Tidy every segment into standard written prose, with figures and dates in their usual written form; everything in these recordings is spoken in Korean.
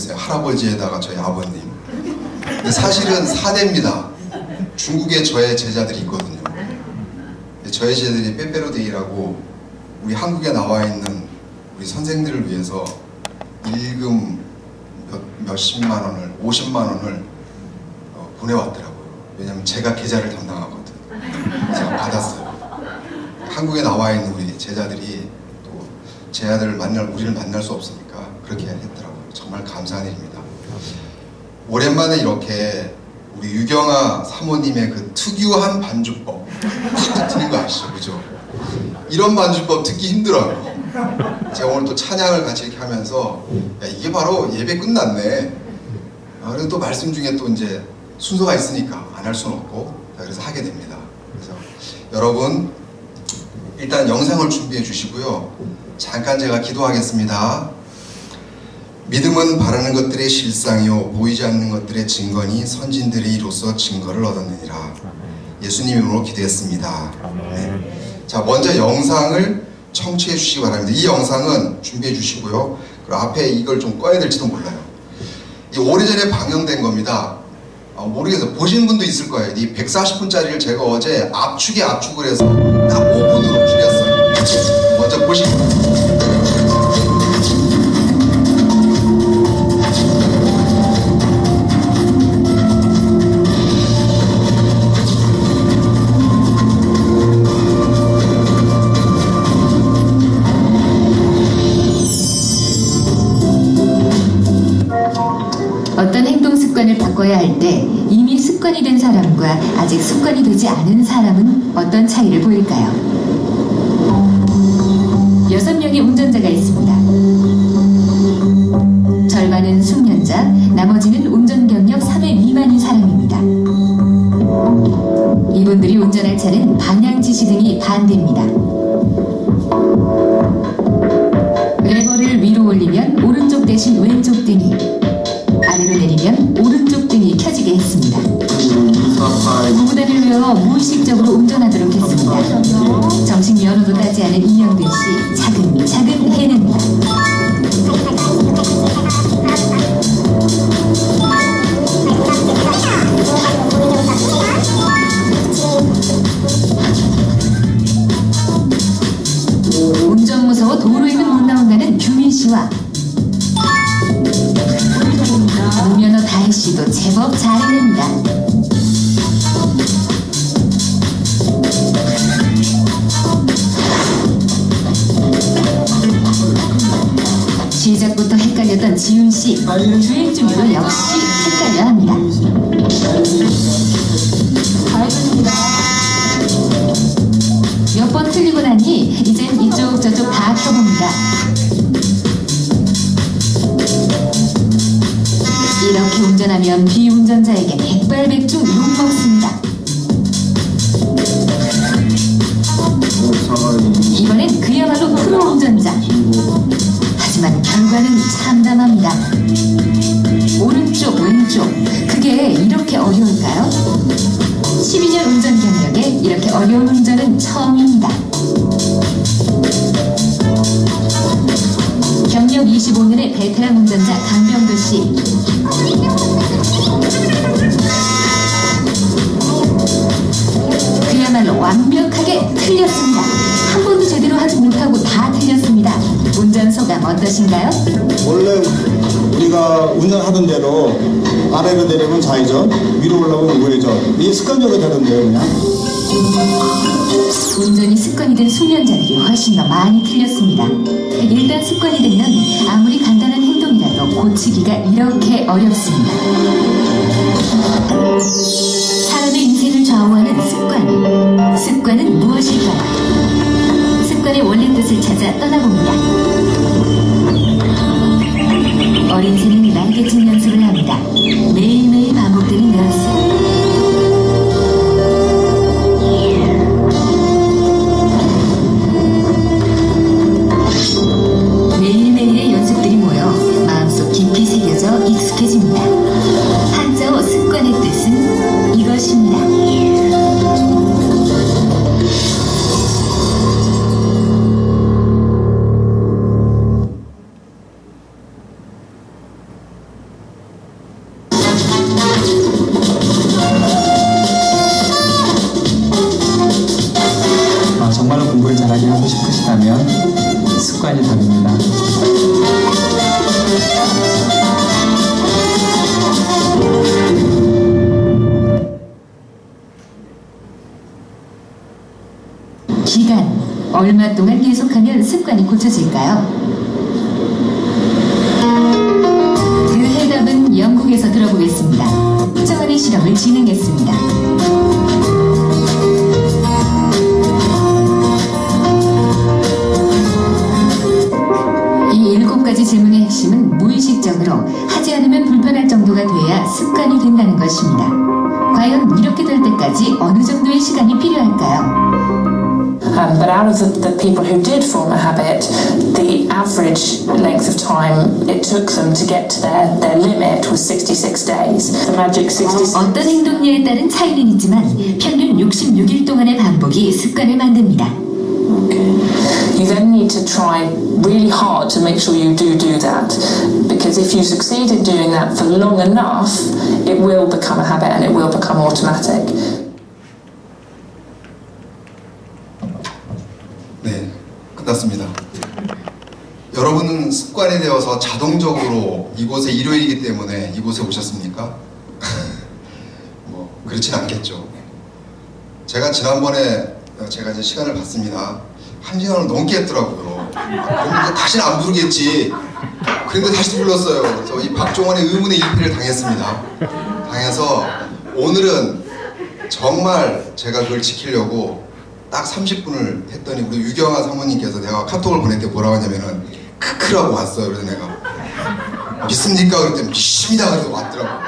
할아버지에다가 저희 아버님. 근데 사실은 4대입니다. 중국에 저의 제자들이 있거든요. 저의 제자들이 빼빼로데이라고 우리 한국에 나와 있는 우리 선생들을 위해서 일금 몇십만 원을, 50만 원을 보내왔더라고요. 왜냐면 제가 계좌를 담당하거든. 제가 받았어요. 한국에 나와 있는 우리 제자들이 또 제 아들을 우리를 만날 수 없으니까 그렇게 했더라고요. 정말 감사한 일입니다. 오랜만에 이렇게 우리 유경아 사모님의 그 특유한 반주법 탁 트는 거 아시죠? 그죠? 이런 반주법 듣기 힘들어요. 제가 오늘 또 찬양을 같이 이렇게 하면서 야, 이게 바로 예배 끝났네. 그래도 또 말씀 중에 또 이제 순서가 있으니까 안 할 수는 없고 그래서 하게 됩니다. 그래서 여러분 일단 영상을 준비해 주시고요. 잠깐 제가 기도하겠습니다. 믿음은 바라는 것들의 실상이요 보이지 않는 것들의 증거니 선진들이 이로써 증거를 얻었느니라. 예수님 이름으로 기도했습니다. 네. 자, 먼저 영상을 청취해 주시기 바랍니다. 이 영상은 준비해 주시고요. 그리고 앞에 이걸 좀 꺼야 될지도 몰라요. 이 오래전에 방영된 겁니다. 모르겠어요. 보신 분도 있을 거예요. 이 140분짜리를 제가 어제 압축을 해서 딱 5분으로 줄였어요. 먼저 보시고. 어떤 행동 습관을 바꿔야 할 때 이미 습관이 된 사람과 아직 습관이 되지 않은 사람은 어떤 차이를 보일까요? 6명의 운전자가 있습니다. 절반은 숙련자, 나머지는 운전 경력 3회 미만인 사람입니다. 이분들이 운전할 차는 방향 지시 등이 반대입니다. 레버를 위로 올리면 오른쪽 대신 왼쪽 등이, 아래로 내리면 오른쪽 등이 켜지게 했습니다. 무단을 외워 무의식적으로 운전하도록 했습니다. 정식 면허도 따지 않은 이영근 씨, 차근차근 해냅니다. 운전 무서워 도로에는 못 나온다는 규민 씨와 무면허 다혜 씨도 제법 잘 해냅니다. 시작부터 헷갈렸던 지훈 씨, 주행 중에도 역시 헷갈려 합니다. 몇 번 틀리고 나니 이젠 이쪽 저쪽 다 켜봅니다. 이렇게 운전하면 비운전자에게 백발백중 욕먹습니다. 이번엔 그야말로 프로 운전자. 하지만 결과는 참담합니다. 오른쪽 왼쪽 그게 이렇게 어려울까요? 12년 운전 경력에 이렇게 어려운 운전은 처음입니다. 경력 25년의 베테랑 운전자 강병도 씨. 그야말로 완벽하게 틀렸습니다. 한 번도 제대로 하지 못하고 다 틀렸습니다. 운전 소감 어떠신가요? 원래 우리가 운전하던 대로 아래로 내리면 좌회전, 위로 올라오면 우회전. 이게 습관적으로 되던데요, 그냥. 운전이 습관이 된 숙련자들이 훨씬 더 많이 틀렸습니다. 일단 습관이 되면 아무리 간단한 행동이라도 고치기가 이렇게 어렵습니다. 사람의 인생을 좌우하는 습관. 습관은 무엇일까요? 습관의 원래 뜻을 찾아 떠나봅니다. 어린 새는 날개짓 연습을 합니다. 매일매일 반복되는 연습. 매일매일의 연습들이 모여 마음속 깊이 새겨져 익숙해집니다. 한자어 습관의 뜻은 이것입니다. 얼마 동안 계속하면 습관이 고쳐질까요? 그 해답은 영국에서 들어보겠습니다. 특정한의 실험을 진행했습니다. 이 7가지 질문의 핵심은 무의식적으로 하지 않으면 불편할 정도가 돼야 습관이 된다는 것입니다. 과연 이렇게 될 때까지 어느 정도의 시간이 필요할까요? But out of the people who did form a habit, the average length of time it took them to get to their limit was 66 days. The magic 66. 어떤 행동량에 따른 차이는 있지만 평균 66일 동안의 반복이 습관을 만듭니다. You then need to try really hard to make sure you do that, because if you succeed in doing that for long enough, it will become a habit and it will become automatic. 네, 끝났습니다. 여러분은 습관이 되어서 자동적으로 이곳에 일요일이기 때문에 이곳에 오셨습니까? 뭐 그렇진 않겠죠. 제가 지난번에 제가 이제 시간을 봤습니다. 1시간을 넘게 했더라고요. 그럼 다시는 안 부르겠지. 그런데 다시 불렀어요. 그래서 이 박종원의 의문의 일피를 당했습니다. 당해서 오늘은 정말 제가 그걸 지키려고 딱 30분을 했더니 우리 유경아 사모님께서 내가 카톡을 보낼 때 뭐라고 하냐면은 크크라고 왔어요. 그래서 내가 믿습니까? 그랬더니 믿습니다. 그래서 왔더라고요.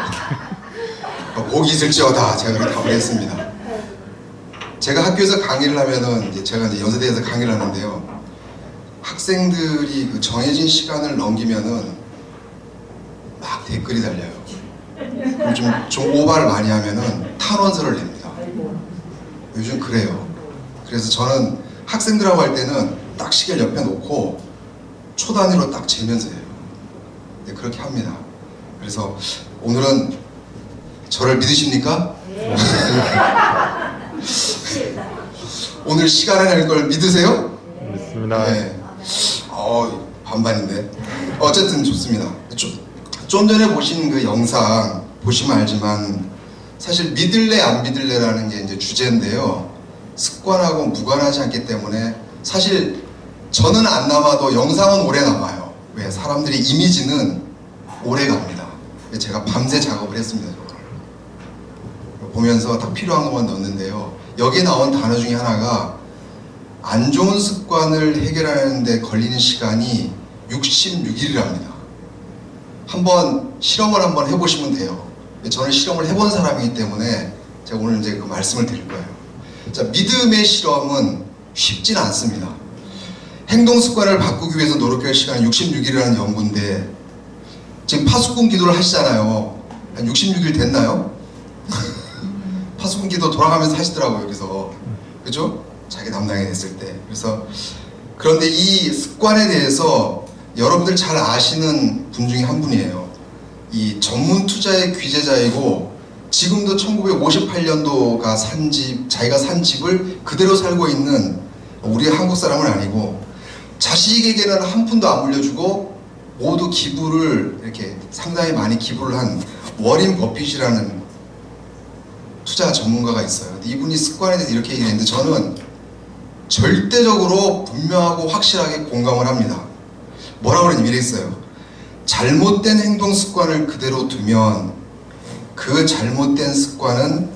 복이 있을지어다. 제가 그렇게 답을 했습니다. 제가 학교에서 강의를 하면은 제가 이제 연세대에서 강의를 하는데요. 학생들이 그 정해진 시간을 넘기면은 막 댓글이 달려요. 좀 오바를 많이 하면은 탄원서를 냅니다. 요즘 그래요. 그래서 저는 학생들하고 할 때는 딱 시계를 옆에 놓고 초 단위로 딱 재면서 해요. 네, 그렇게 합니다. 그래서 오늘은 저를 믿으십니까? 오늘 시간에 낼 걸 믿으세요? 믿습니다. 네. 반반인데. 어쨌든 좋습니다. 좀 전에 보신 그 영상 보시면 알지만 사실 믿을래 안 믿을래라는 게 이제 주제인데요. 습관하고 무관하지 않기 때문에 사실 저는 안 남아도 영상은 오래 남아요. 왜? 사람들의 이미지는 오래 갑니다. 제가 밤새 작업을 했습니다. 저걸 보면서 딱 필요한 것만 넣었는데요. 여기에 나온 단어 중에 하나가 안 좋은 습관을 해결하는 데 걸리는 시간이 66일이랍니다. 한번 실험을 한번 해보시면 돼요. 저는 실험을 해본 사람이기 때문에 제가 오늘 이제 그 말씀을 드릴 거예요. 자, 믿음의 실험은 쉽진 않습니다. 행동 습관을 바꾸기 위해서 노력할 시간은 66일이라는 연구인데 지금 파수꾼 기도를 하시잖아요. 한 66일 됐나요? 파수꾼 기도 돌아가면서 하시더라고요. 여기서 그죠? 자기 담당이 됐을 때. 그래서 그런데 이 습관에 대해서 여러분들 잘 아시는 분 중에 한 분이에요. 이 전문 투자의 귀재자이고 지금도 1958년도가 산 집, 자기가 산 집을 그대로 살고 있는 우리 한국 사람은 아니고 자식에게는 한 푼도 안 물려주고 모두 기부를 이렇게 상당히 많이 기부를 한 워린 버핏이라는 투자 전문가가 있어요. 근데 이분이 습관에 대해서 이렇게 얘기했는데 저는 절대적으로 분명하고 확실하게 공감을 합니다. 뭐라고 그러냐면 이랬어요. 잘못된 행동 습관을 그대로 두면 그 잘못된 습관은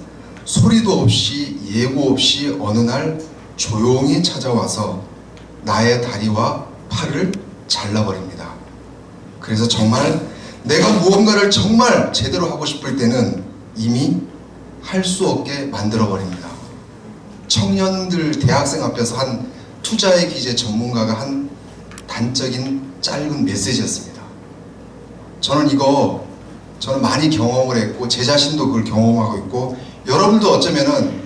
소리도 없이 예고 없이 어느 날 조용히 찾아와서 나의 다리와 팔을 잘라버립니다. 그래서 정말 내가 무언가를 정말 제대로 하고 싶을 때는 이미 할 수 없게 만들어버립니다. 청년들 대학생 앞에서 한 투자의 기재 전문가가 한 단적인 짧은 메시지였습니다. 저는 많이 경험을 했고 제 자신도 그걸 경험하고 있고 여러분도 어쩌면은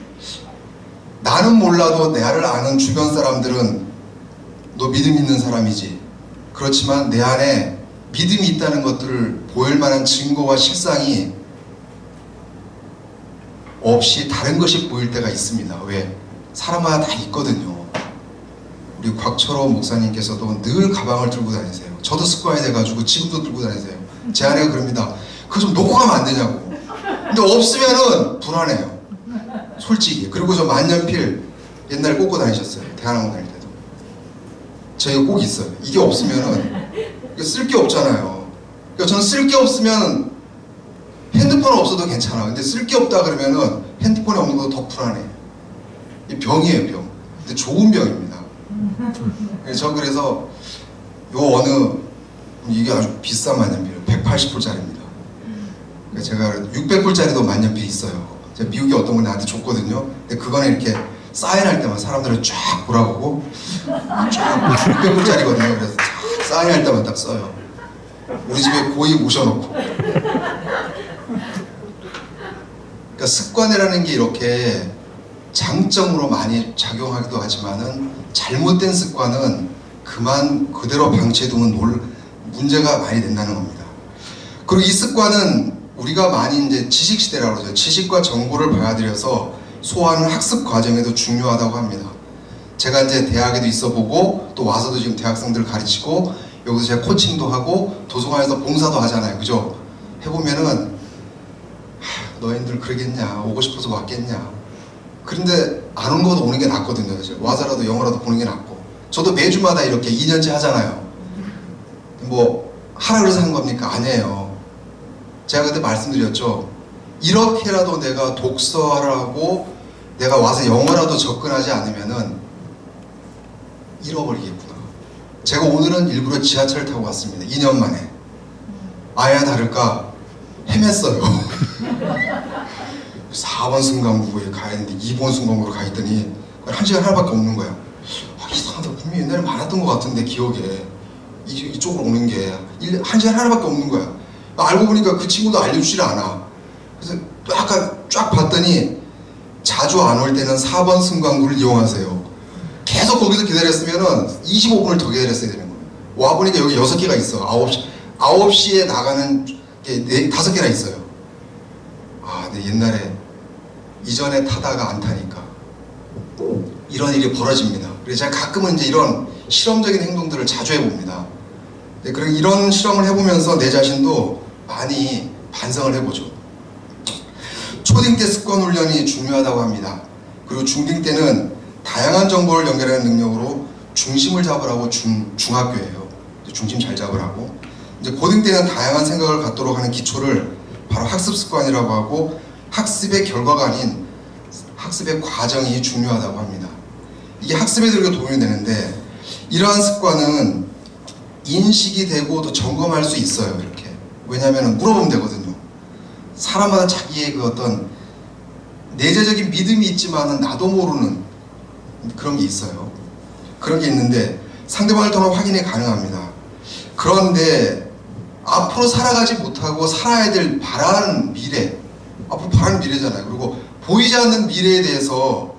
나는 몰라도 나를 아는 주변 사람들은 너 믿음 있는 사람이지. 그렇지만 내 안에 믿음이 있다는 것들을 보일 만한 증거와 실상이 없이 다른 것이 보일 때가 있습니다. 왜? 사람마다 다 있거든요. 우리 곽철호 목사님께서도 늘 가방을 들고 다니세요. 저도 습관이 돼가지고 지금도 들고 다니세요. 제 아내가 그럽니다. 그거 좀 놓고 가면 안 되냐고. 근데 없으면은 불안해요. 솔직히. 그리고 저 만년필 옛날에 꽂고 다니셨어요. 대한항공 다닐 때도. 저희가 꼭 있어요. 이게 없으면은 쓸 게 없잖아요. 그러니까 저는 쓸 게 없으면 핸드폰 없어도 괜찮아. 근데 쓸 게 없다 그러면은 핸드폰이 없는 것도 더 불안해. 이 병이에요, 병. 근데 좋은 병입니다. 저 그래서 이게 아주 비싼 만년필이에요. 180불짜리입니다. 제가 600불짜리도 만년필 있어요. 제가 미국에 어떤 분 나한테 줬거든요. 근데 그거는 이렇게 사인할 때만 사람들을 쫙 보라고 쫙 600불짜리거든요. 그래서 사인할 때만 딱 써요. 우리 집에 고이 모셔놓고. 그러니까 습관이라는 게 이렇게 장점으로 많이 작용하기도 하지만은 잘못된 습관은 그대로 방치해두면 문제가 많이 된다는 겁니다. 그리고 이 습관은 우리가 많이 이제 지식시대라고 그러죠. 지식과 정보를 받아들여서 소화하는 학습 과정에도 중요하다고 합니다. 제가 이제 대학에도 있어보고 또 와서도 지금 대학생들을 가르치고 여기서 제가 코칭도 하고 도서관에서 봉사도 하잖아요. 그죠? 해보면은 너희들 그러겠냐, 오고 싶어서 왔겠냐. 그런데 안 온 것도 오는 게 낫거든요. 와서라도 영어라도 보는 게 낫고. 저도 매주마다 이렇게 2년째 하잖아요. 뭐 하라 그래서 한 겁니까? 아니에요. 제가 그때 말씀드렸죠. 이렇게라도 내가 독서하라고 내가 와서 영어라도 접근하지 않으면은 잃어버리겠구나. 제가 오늘은 일부러 지하철을 타고 왔습니다. 2년 만에. 아야 다를까 헤맸어요. 4번 승강구에 가야 하는데 2번 승강구로 가 있더니 1시간 하나밖에 없는 거야. 이상하다. 분명히 옛날에 많았던 것 같은데 기억에 이쪽으로 오는 게 1시간 하나밖에 없는 거야. 알고 보니까 그 친구도 알려주질 않아. 그래서 아까 쫙 봤더니 자주 안 올 때는 4번 승강구를 이용하세요. 계속 거기서 기다렸으면은 25분을 더 기다렸어야 되는 거예요. 와보니까 여기 6개가 있어. 9시에 나가는 게 5개나 있어요. 근데 옛날에 이전에 타다가 안 타니까 이런 일이 벌어집니다. 그래서 제가 가끔은 이제 이런 실험적인 행동들을 자주 해봅니다. 그리고 이런 실험을 해보면서 내 자신도 많이 반성을 해보죠. 초딩 때 습관 훈련이 중요하다고 합니다. 그리고 중딩 때는 다양한 정보를 연결하는 능력으로 중심을 잡으라고 중학교예요. 중심 잘 잡으라고. 이제 고등 때는 다양한 생각을 갖도록 하는 기초를 바로 학습 습관이라고 하고 학습의 결과가 아닌 학습의 과정이 중요하다고 합니다. 이게 학습에 되게 도움이 되는데 이러한 습관은 인식이 되고 또 점검할 수 있어요. 이렇게. 왜냐하면 물어보면 되거든요. 사람마다 자기의 그 어떤 내재적인 믿음이 있지만은 나도 모르는 그런 게 있어요. 그런 게 있는데 상대방을 통해 확인이 가능합니다. 그런데 앞으로 살아가지 못하고 살아야 될 바라는 미래, 앞으로 바라는 미래잖아요. 그리고 보이지 않는 미래에 대해서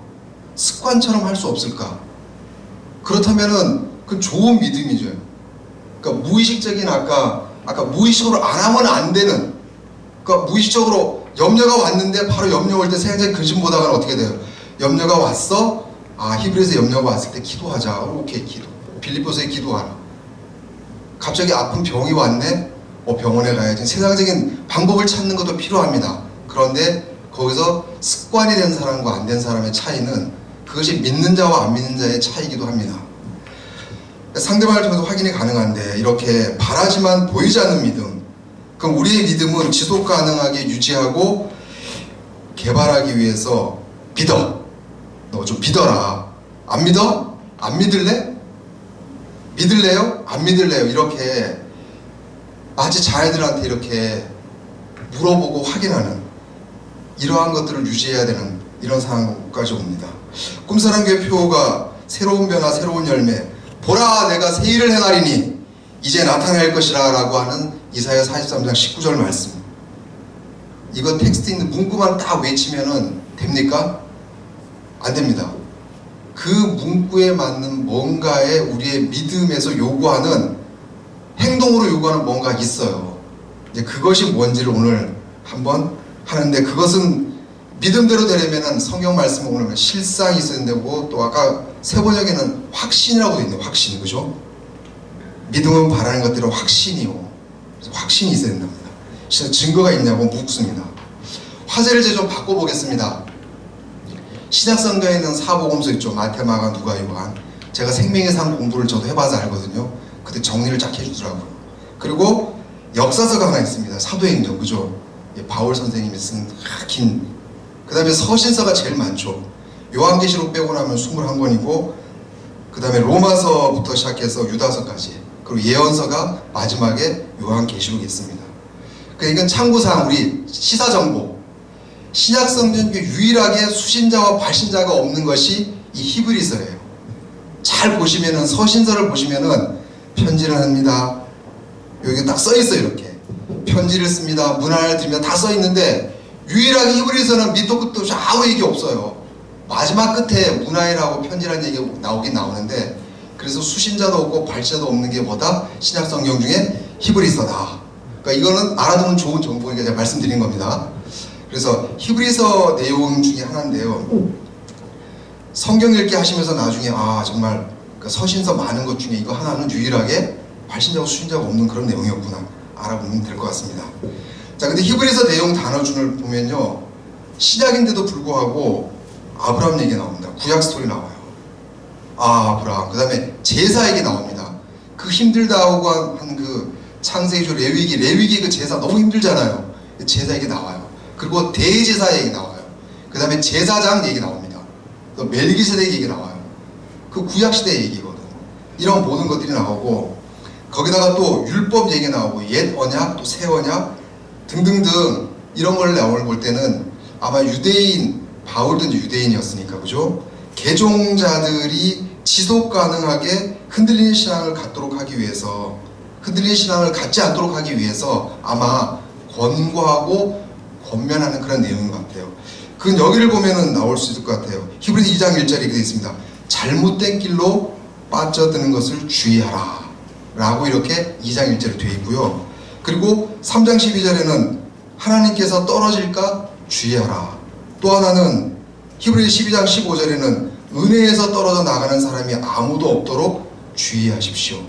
습관처럼 할 수 없을까? 그렇다면은 그건 좋은 믿음이죠. 그러니까 무의식적인 아까 무의식으로 안 하면 안 되는, 그러니까 무의식적으로 염려가 왔는데 바로 염려 올 때 생각적인 근심 보다가는 어떻게 돼요? 염려가 왔어? 히브리서 염려가 왔을 때 기도하자. 오케이, 기도. 빌립보서에 기도하라. 갑자기 아픈 병이 왔네? 병원에 가야지. 세상적인 방법을 찾는 것도 필요합니다. 그런데 거기서 습관이 된 사람과 안 된 사람의 차이는 그것이 믿는 자와 안 믿는 자의 차이기도 합니다. 상대방을 통해서 확인이 가능한데 이렇게 바라지만 보이지 않는 믿음, 그럼 우리의 믿음은 지속 가능하게 유지하고 개발하기 위해서 믿어. 너 좀 믿어라. 안 믿어? 안 믿을래? 믿을래요? 안 믿을래요? 이렇게 마치 자녀들한테 이렇게 물어보고 확인하는 이러한 것들을 유지해야 되는 이런 상황까지 옵니다. 꿈사랑교회 표어가 새로운 변화, 새로운 열매, 보라 내가 새 일을 행하리니 이제 나타날 것이라 라고 하는 이사야 43장 19절 말씀. 이거 텍스트 있는 문구만 딱 외치면은 됩니까? 안 됩니다. 그 문구에 맞는 뭔가에 우리의 믿음에서 요구하는, 행동으로 요구하는 뭔가 있어요. 이제 그것이 뭔지를 오늘 한번 하는데, 그것은 믿음대로 되려면 성경 말씀을 보면 실상이 있어야 되고, 또 아까 세 번역에는 확신이라고 되어 있네요. 확신, 그죠? 믿음은 바라는 것대로 확신이요. 그래서 확신이 있어야 된답니다. 진짜 증거가 있냐고 묻습니다. 화제를 이제 좀 바꿔보겠습니다. 신약성경에는 사복음서 있죠. 마태, 마가, 누가, 요한. 제가 생명의 산 공부를 저도 해봐서 알거든요. 그때 정리를 쫙 해주더라고요. 그리고 역사서가 하나 있습니다. 사도행전, 그죠? 예, 바울 선생님이 쓴 긴. 그 다음에 서신서가 제일 많죠. 요한계시록 빼고 나면 21권이고, 그 다음에 로마서부터 시작해서 유다서까지, 그리고 예언서가 마지막에 요한계시록이 있습니다. 그러니까 참고사항, 우리 시사정보, 신약성경 중에 유일하게 수신자와 발신자가 없는 것이 이 히브리서예요. 잘 보시면은, 서신서를 보시면은 편지를 합니다. 여기 딱 써있어요. 이렇게 편지를 씁니다. 문안을 드립니다. 다 써있는데 유일하게 히브리서는 밑도 끝도 없이 아무 얘기 없어요. 마지막 끝에 문안이라고 편지라는 얘기가 나오긴 나오는데, 그래서 수신자도 없고 발신자도 없는 게 뭐다? 신약성경 중에 히브리서다. 그러니까 이거는 알아두면 좋은 정보니까 제가 말씀드린 겁니다. 그래서 히브리서 내용 중에 하나인데요. 성경 읽기 하시면서 나중에 정말 서신서 많은 것 중에 이거 하나는 유일하게 발신자고 수신자가 없는 그런 내용이었구나 알아보면 될 것 같습니다. 자, 근데 히브리서 내용 단어준을 보면요, 신약인데도 불구하고 아브라함 얘기 나옵니다. 구약 스토리 나와요. 아브라함. 그 다음에 제사 얘기 나옵니다. 그 힘들다고 한 그 창세기조 레위기 그 제사 너무 힘들잖아요. 제사 얘기 나와요. 그리고 대제사 얘기 나와요. 그 다음에 제사장 얘기 나옵니다. 또 멜기세덱 얘기 나와요. 그 구약시대 얘기거든. 이런 모든 것들이 나오고, 거기다가 또 율법 얘기 나오고, 옛 언약, 또 새 언약 등등등 이런 걸 볼 때는 아마 유대인, 바울도 이제 유대인이었으니까, 그죠? 개종자들이 지속 가능하게 흔들리는 신앙을 갖도록 하기 위해서, 흔들리는 신앙을 갖지 않도록 하기 위해서 아마 권고하고 권면하는 그런 내용인 것 같아요. 그건 여기를 보면은 나올 수 있을 것 같아요. 히브리서 2장 1절에 이렇게 되어 있습니다. 잘못된 길로 빠져드는 것을 주의하라 라고 이렇게 2장 1절에 되어 있고요. 그리고 3장 12절에는 하나님께서 떨어질까 주의하라. 또 하나는 히브리서 12장 15절에는 은혜에서 떨어져 나가는 사람이 아무도 없도록 주의하십시오.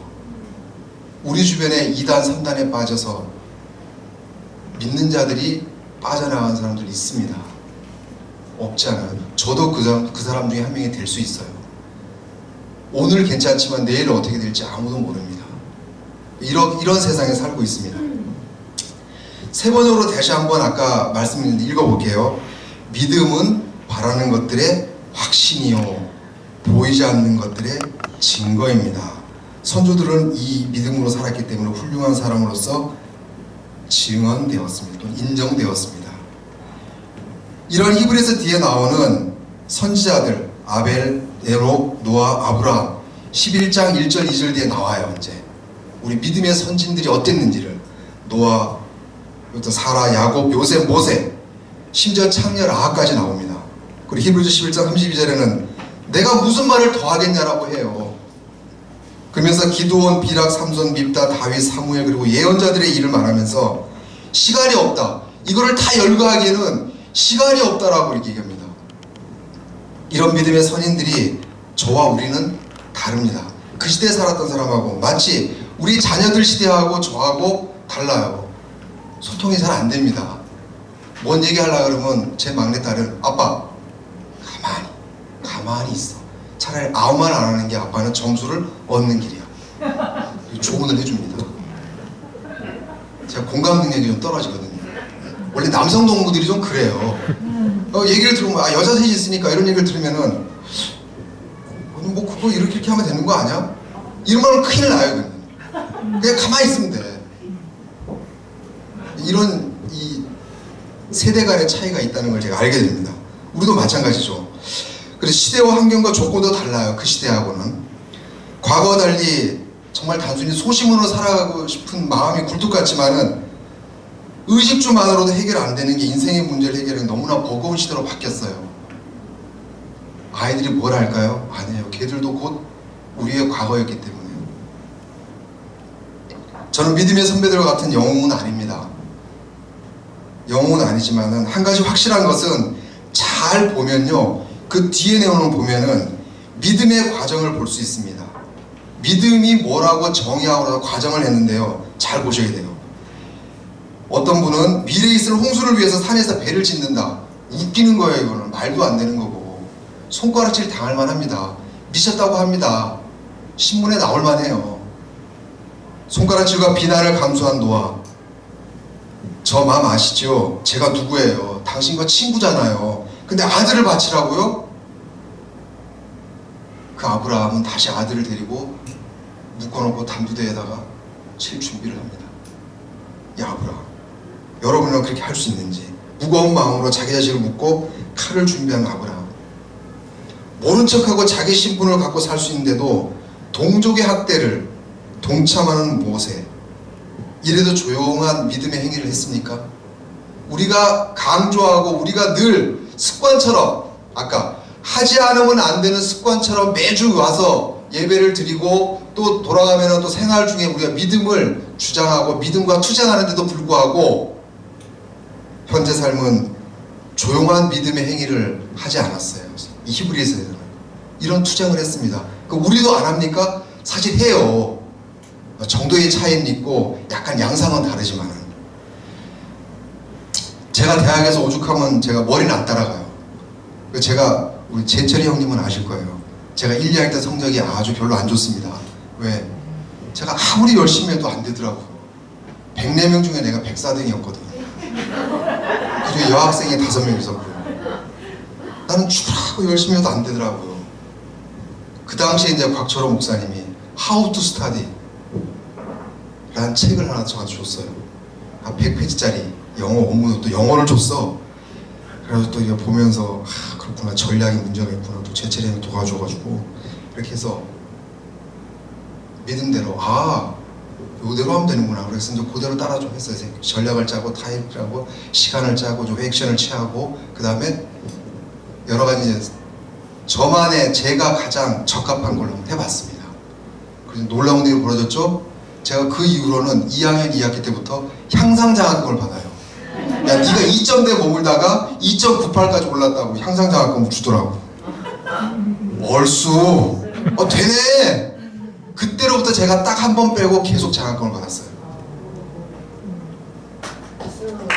우리 주변에 2단 3단에 빠져서 믿는 자들이 빠져나간 사람들 있습니다. 없지 않아요. 저도 그 사람 중에 한 명이 될 수 있어요. 오늘 괜찮지만 내일 어떻게 될지 아무도 모릅니다. 이런 세상에 살고 있습니다. 세 번역으로 다시 한번 아까 말씀드린 읽어볼게요. 믿음은 바라는 것들의 확신이요 보이지 않는 것들의 증거입니다. 선조들은 이 믿음으로 살았기 때문에 훌륭한 사람으로서 증언되었습니다. 또는 인정되었습니다. 이런 히브리서 뒤에 나오는 선지자들 아벨, 에녹, 노아, 아브라함 11장 1절 2절 뒤에 나와요. 이제 우리 믿음의 선진들이 어땠는지를, 노아, 또 사라, 야곱, 요셉, 모세, 심지어 창녀 라합까지 나옵니다. 그리고 히브리서 11장 32절에는 내가 무슨 말을 더 하겠냐라고 해요. 그러면서 기드온, 비락, 삼손, 밉다, 다윗, 사무엘 그리고 예언자들의 일을 말하면서 시간이 없다. 이거를 다 열거하기에는 시간이 없다라고 이렇게 얘기합니다. 이런 믿음의 선인들이 저와 우리는 다릅니다. 그 시대에 살았던 사람하고 마치 우리 자녀들 시대하고 저하고 달라요. 소통이 잘 안 됩니다. 뭔 얘기 하려고 그러면 제 막내딸은 아빠 가만히 있어. 차라리 아무 말 안 하는 게 아빠는 점수를 얻는 길이야. 조언을 해줍니다. 제가 공감 능력이 좀 떨어지거든요. 원래 남성 동무들이 좀 그래요. 얘기를 들으면 여자 셋이 있으니까 이런 얘기를 들으면은 뭐 그거 이렇게 하면 되는 거 아니야? 이러면 큰일 나요. 그냥 가만히 있으면 돼. 이런 이 세대 간의 차이가 있다는 걸 제가 알게 됩니다. 우리도 마찬가지죠. 그래서 시대와 환경과 조건도 달라요. 그 시대하고는. 과거와 달리 정말 단순히 소심으로 살아가고 싶은 마음이 굴뚝 같지만은 의식주만으로도 해결 안 되는 게 인생의 문제를 해결하는 너무나 버거운 시대로 바뀌었어요. 아이들이 뭘 할까요? 아니에요. 걔들도 곧 우리의 과거였기 때문에. 저는 믿음의 선배들과 같은 영웅은 아닙니다. 영웅은 아니지만은 한 가지 확실한 것은 잘 보면요, 그 뒤에 내용을 보면은 믿음의 과정을 볼 수 있습니다. 믿음이 뭐라고 정의하고 과정을 했는데요, 잘 보셔야 돼요. 어떤 분은 미래에 있을 홍수를 위해서 산에서 배를 짓는다. 웃기는 거예요. 이거는 말도 안 되는 거고 손가락질 당할 만합니다. 미쳤다고 합니다. 신문에 나올 만해요. 손가락질과 비난을 감수한 노아. 저 마음 아시죠? 제가 누구예요? 당신과 친구잖아요. 근데 아들을 바치라고요? 그 아브라함은 다시 아들을 데리고 묶어놓고 담두대에다가 칠 준비를 합니다. 이 아브라함, 여러분은 그렇게 할 수 있는지. 무거운 마음으로 자기 자식을 묶고 칼을 준비한 아브라함. 모른 척하고 자기 신분을 갖고 살 수 있는데도 동족의 학대를 동참하는 모세. 이래도 조용한 믿음의 행위를 했습니까? 우리가 강조하고 우리가 늘 습관처럼, 아까 하지 않으면 안 되는 습관처럼 매주 와서 예배를 드리고 또 돌아가면 또 생활 중에 우리가 믿음을 주장하고 믿음과 투쟁하는데도 불구하고 현재 삶은 조용한 믿음의 행위를 하지 않았어요. 이 히브리서에서는 이런 투쟁을 했습니다. 우리도 안 합니까? 사실 해요. 정도의 차이는 있고 약간 양상은 다르지만은. 제가 대학에서 오죽하면 제가 머리는 안 따라가요. 제가 우리 재철이 형님은 아실 거예요. 제가 1, 2학 때 성적이 아주 별로 안 좋습니다. 왜? 제가 아무리 열심히 해도 안 되더라고요. 104명 중에 내가 104등이었거든요. 그리고 여학생이 5명 있었고요. 나는 죽으라고 열심히 해도 안 되더라고요. 그 당시에 이제 곽철호 목사님이 How to Study 라는 책을 하나 저한테 줬어요. 한 100페이지짜리 영어 원문을 또 영어를 줬어. 그래서 또 이거 보면서 그렇구나, 전략이 문제가 있구나, 또 제철이 형이 도와줘가지고 이렇게 해서 믿음대로 요대로 하면 되는구나. 그래서 이제 그대로 따라 좀 했어요. 전략을 짜고 타입을 하고 시간을 짜고 좀 액션을 취하고 그 다음에 여러 가지 이제 저만의 제가 가장 적합한 걸로 해봤습니다. 그래서 놀라운 일이 벌어졌죠. 제가 그 이후로는 2학년 2학기 때부터 향상장학금을 받아요. 야, 네가 2점대에 머물다가 2.98까지 올랐다고 향상장학금을 주더라고. 얼쑤 되네. 그때로부터 제가 딱 한 번 빼고 계속 장학금을 받았어요.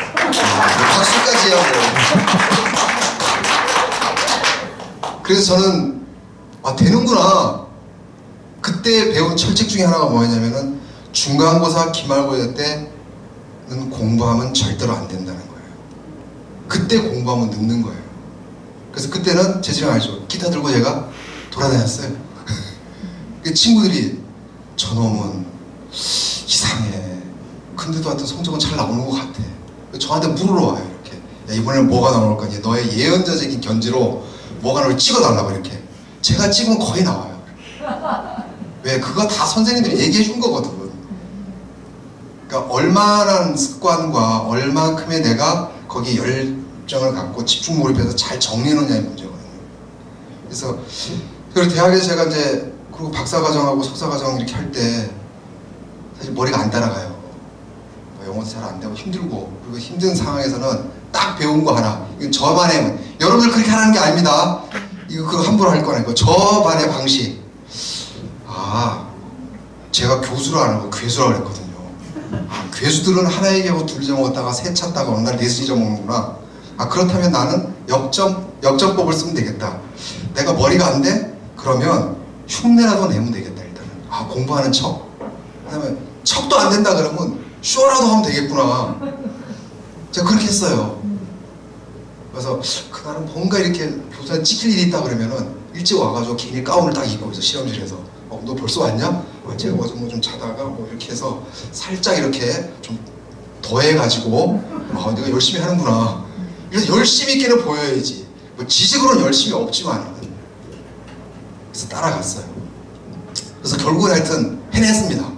박수까지 하고. 그래서 저는 되는구나. 그때 배운 철칙 중에 하나가 뭐였냐면은 중간고사 기말고사 때는 공부하면 절대로 안 된다는 거예요. 그때 공부하면 늦는 거예요. 그래서 그때는 재질이 알죠. 기타 들고 제가 돌아다녔어요. 친구들이 저놈은 이상해. 근데도 하여튼 성적은 잘 나오는 것 같아. 저한테 물으러 와요. 이렇게. 야, 이번에는 뭐가 나올 거니? 너의 예언자적인 견지로 뭐가 나올 찍어달라고 이렇게. 제가 찍으면 거의 나와요. 왜? 그거 다 선생님들이 얘기해 준 거거든. 그러니까 얼마나 습관과 얼만큼의 내가 거기에 열정을 갖고 집중 몰입해서 잘 정리해놓냐의 문제거든요. 그래서 대학에서 제가 이제 그리고 박사과정하고 석사과정 이렇게 할 때 사실 머리가 안 따라가요. 영어도 잘 안 되고 힘들고, 그리고 힘든 상황에서는 딱 배운 거 하나. 이건 저만의, 여러분들 그렇게 하는 게 아닙니다. 이거 그거 함부로 할 건 아니고 저만의 방식. 제가 교수를 안 하고 괴수라고 그랬거든요. 괴수들은 하나 얘기하고 둘 잊어먹었다가 셋 찾다가 어느 날 넷을 잊어먹는구나. 그렇다면 나는 역전법을 쓰면 되겠다. 내가 머리가 안 돼? 그러면 흉내라도 내면 되겠다. 일단은 공부하는 척. 그다음에 척도 안 된다 그러면 쇼라도 하면 되겠구나. 제가 그렇게 했어요. 그래서 그날은 뭔가 이렇게 교사에 찍힐 일이 있다 그러면은 일찍 와가지고 괜히 가운을 딱 입고 있어. 실험실에서. 너 벌써 왔냐? 제가 어제 좀 자다가 이렇게 해서 살짝 이렇게 좀 더해가지고 내가 열심히 하는구나. 그래서 열심히 있게는 보여야지. 지식으로는 열심히 없지만. 그래서 따라갔어요. 그래서 결국은 하여튼 해냈습니다.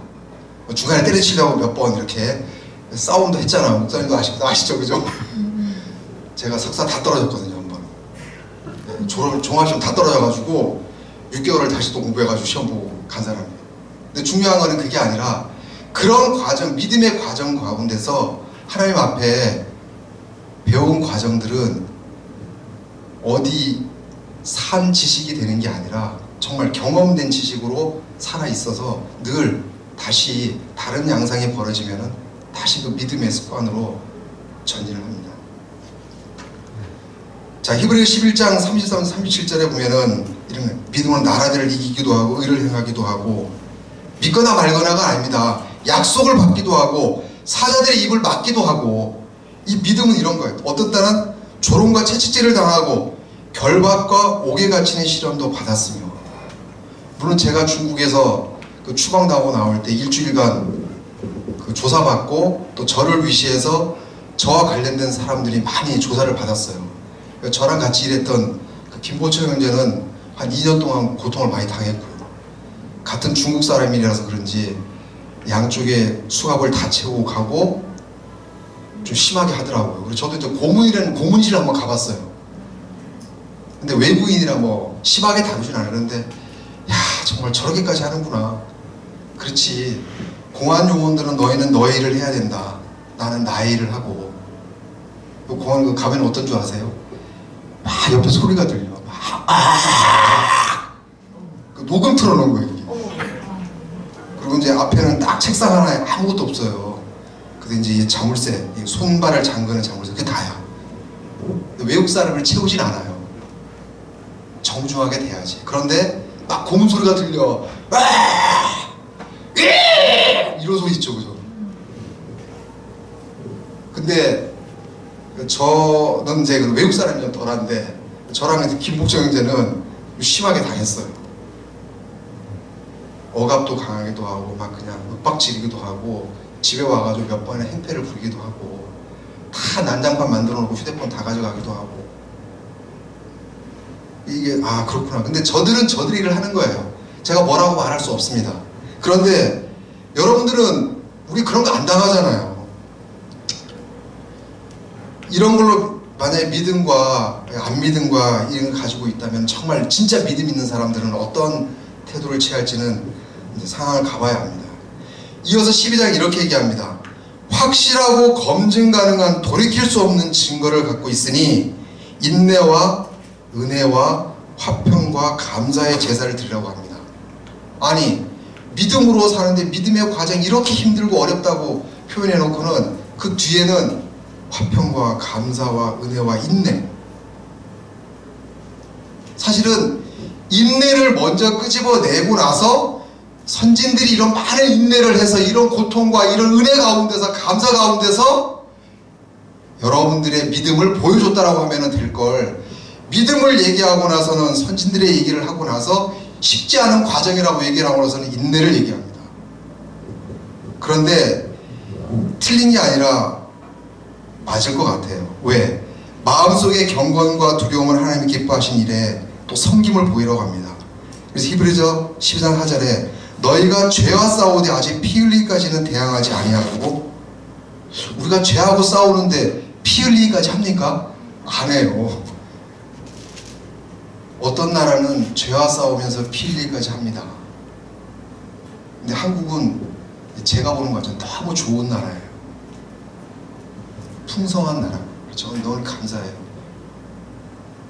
중간에 때려치려고 몇 번 이렇게 싸움도 했잖아요. 목사님도 아시죠? 그죠? 제가 석사 다 떨어졌거든요. 한번. 종합시험 다 떨어져가지고 6개월을 다시 또 공부해가지고 시험 보고 간 사람이에요. 근데 중요한 거는 그게 아니라 그런 과정, 믿음의 과정 가운데서 하나님 앞에 배운 과정들은 어디 산 지식이 되는 게 아니라 정말 경험된 지식으로 살아있어서 늘 다시 다른 양상이 벌어지면은 다시 그 믿음의 습관으로 전진을 합니다. 자, 히브리 11장 33, 37절에 보면은 이런 거예요. 믿음은 나라들을 이기기도 하고 의를 행하기도 하고 믿거나 말거나가 아닙니다. 약속을 받기도 하고 사자들의 입을 막기도 하고 이 믿음은 이런 거예요. 어떤 때는 조롱과 채찍질을 당하고 결박과 옥에 갇히는 시련도 받았으며 물론 제가 중국에서 그 추방당하고 나올 때 일주일간 그 조사받고 또 저를 위시해서 저와 관련된 사람들이 많이 조사를 받았어요. 저랑 같이 일했던 그 김보철 형제는 한 2년 동안 고통을 많이 당했고요. 같은 중국 사람이라서 그런지 양쪽에 수갑을 다 채우고 가고 좀 심하게 하더라고요. 그래서 저도 이제 고문실을 한번 가봤어요. 근데 외부인이라 뭐 심하게 다루진 않았는데 야 정말 저렇게까지 하는구나. 그렇지. 공안 요원들은 너희는 너의 일을 해야 된다. 나는 나의 일을 하고. 공안 가면 어떤 줄 아세요? 막 옆에 소리가 들려. 그 녹음 틀어놓은 거예요. 이게. 그리고 이제 앞에는 딱 책상 하나에 아무것도 없어요. 근데 이제 이 자물쇠, 이 손발을 잠그는 자물쇠, 그게 다야. 외국 사람을 채우진 않아요. 정중하게 돼야지. 그런데 막 고문 소리가 들려. 이런 소리 있죠, 그죠? 근데 저는 이제 외국 사람이 좀 덜한데 저랑 이제 김복정 형제는 심하게 당했어요. 억압도 강하기도 하고 막 그냥 윽박지르기도 하고 집에 와가지고 몇 번의 행패를 부리기도 하고 다 난장판 만들어 놓고 휴대폰 다 가져가기도 하고 이게 아 그렇구나. 근데 저들은 저들 일을 하는 거예요. 제가 뭐라고 말할 수 없습니다. 그런데 여러분들은 우리 그런 거 안 당하잖아요. 이런 걸로 만약에 믿음과 안 믿음과 이런 거 가지고 있다면 정말 진짜 믿음 있는 사람들은 어떤 태도를 취할지는 이제 상황을 가봐야 합니다. 이어서 12장 이렇게 얘기합니다. 확실하고 검증 가능한 돌이킬 수 없는 증거를 갖고 있으니 인내와 은혜와 화평과 감사의 제사를 드리라고 합니다. 아니 믿음으로 사는데 믿음의 과정이 이렇게 힘들고 어렵다고 표현해 놓고는 그 뒤에는 화평과 감사와 은혜와 인내. 사실은 인내를 먼저 끄집어내고 나서 선진들이 이런 많은 인내를 해서 이런 고통과 이런 은혜 가운데서 감사 가운데서 여러분들의 믿음을 보여줬다라고 하면 될 걸 믿음을 얘기하고 나서는 선진들의 얘기를 하고 나서 쉽지 않은 과정이라고 얘기를 하고 나서는 인내를 얘기합니다. 그런데 틀린 게 아니라 맞을 것 같아요. 왜? 마음속의 경건과 두려움을 하나님이 기뻐하신 일에 또 섬김을 보이라고 합니다. 그래서 히브리서 12장 4절에 너희가 죄와 싸우되 아직 피 흘리기까지는 대항하지 아니하고 우리가 죄하고 싸우는데 피 흘리기까지 합니까? 안 해요. 어떤 나라는 죄와 싸우면서 피 흘리기까지 합니다. 근데 한국은 제가 보는 것처럼 너무 좋은 나라예요. 풍성한 나라. 저는 너무 감사해요.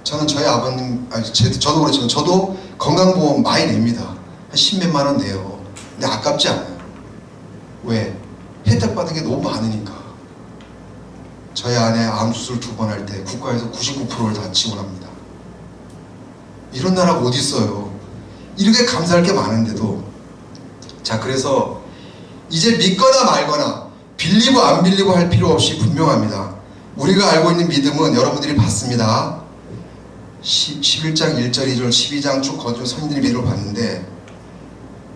저는 저희 아버님, 저도 그렇지만 저도 건강보험 많이 냅니다. 한 10몇만 원 내요. 근데 아깝지 않아요. 왜? 혜택 받은 게 너무 많으니까. 저희 아내 암수술 2번 할 때 국가에서 99%를 다 지원합니다. 이런 나라가 어디 있어요. 이렇게 감사할 게 많은데도. 자, 그래서 이제 믿거나 말거나 빌리고 안 빌리고 할 필요 없이 분명합니다. 우리가 알고 있는 믿음은 여러분들이 봤습니다. 11장 1절 2절 12장 쭉 거쳐 선인들의 믿음을 봤는데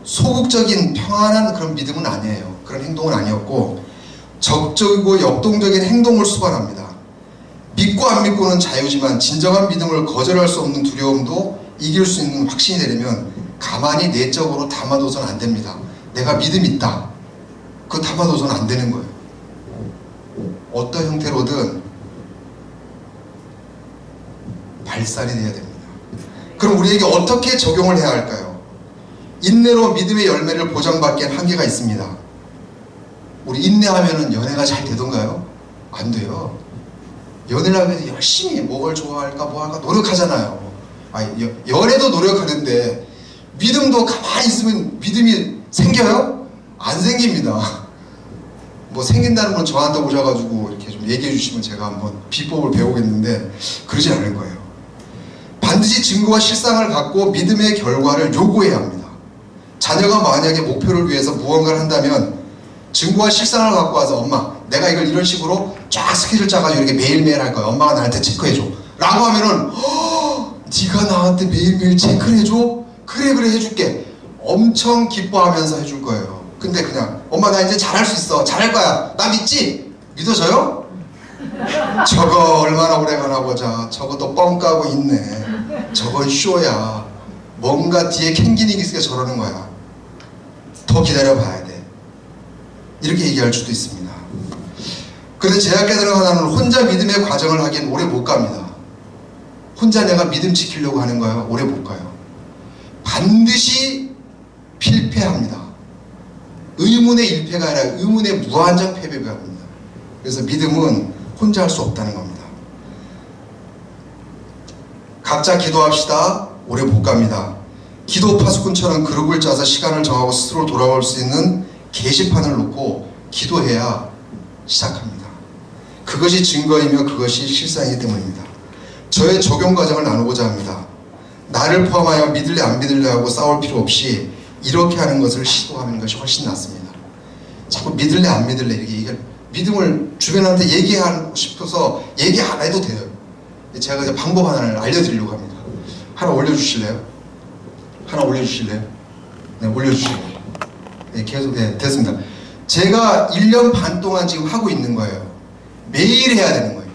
소극적인 평안한 그런 믿음은 아니에요. 그런 행동은 아니었고 적극적이고 역동적인 행동을 수반합니다. 믿고 안 믿고는 자유지만 진정한 믿음을 거절할 수 없는 두려움도 이길 수 있는 확신이 되려면 가만히 내적으로 담아둬서는 안 됩니다. 내가 믿음이 있다. 그거 담아둬서는 안 되는 거예요. 어떤 형태로든 발산이 돼야 됩니다. 그럼 우리에게 어떻게 적용을 해야 할까요? 인내로 믿음의 열매를 보장받기엔 한계가 있습니다. 우리 인내하면은 연애가 잘 되던가요? 안 돼요. 연애를 하면서 열심히 뭘 좋아할까 뭐 할까 노력하잖아요. 연애도 노력하는데 믿음도 가만히 있으면 믿음이 생겨요? 안 생깁니다. 뭐 생긴다는 건 저한테 오셔가지고 이렇게 좀 얘기해 주시면 제가 한번 비법을 배우겠는데 그러지 않을 거예요. 반드시 증거와 실상을 갖고 믿음의 결과를 요구해야 합니다. 자녀가 만약에 목표를 위해서 무언가를 한다면 증거와 실상을 갖고 와서 엄마 내가 이걸 이런 식으로 쫙 스케줄 짜가지고 이렇게 매일매일 할 거야. 엄마가 나한테 체크해줘 라고 하면은 네가 나한테 매일매일 체크를 해줘? 그래 해줄게. 엄청 기뻐하면서 해줄 거예요. 근데 그냥 엄마 나 이제 잘할 수 있어. 잘할 거야. 나 믿지? 믿어져요? 저거 얼마나 오래가나 보자. 저것도 뻥 까고 있네. 저건 쇼야. 뭔가 뒤에 캥기는 게 있으니까 저러는 거야. 더 기다려봐야 돼. 이렇게 얘기할 수도 있습니다. 그런데 제가 깨달은 하나는 혼자 믿음의 과정을 하기엔 오래 못 갑니다. 혼자 내가 믿음 지키려고 하는 거예요. 오래 못 가요. 반드시 필패합니다. 의문의 일패가 아니라 의문의 무한정 패배가 합니다. 그래서 믿음은 혼자 할 수 없다는 겁니다. 각자 기도합시다. 오래 못 갑니다. 기도 파수꾼처럼 그룹을 짜서 시간을 정하고 스스로 돌아올 수 있는 게시판을 놓고 기도해야 시작합니다. 그것이 증거이며 그것이 실상이기 때문입니다. 저의 적용 과정을 나누고자 합니다. 나를 포함하여 믿을래 안 믿을래 하고 싸울 필요 없이 이렇게 하는 것을 시도하는 것이 훨씬 낫습니다. 자꾸 믿을래 안 믿을래 이렇게 믿음을 주변한테 얘기하고 싶어서 얘기 안 해도 돼요. 제가 이제 방법 하나를 알려드리려고 합니다. 하나 올려주실래요? 하나 올려주실래요? 네, 올려주실래요? 네, 계속 됐습니다. 제가 1년 반 동안 지금 하고 있는 거예요. 매일 해야 되는 거예요.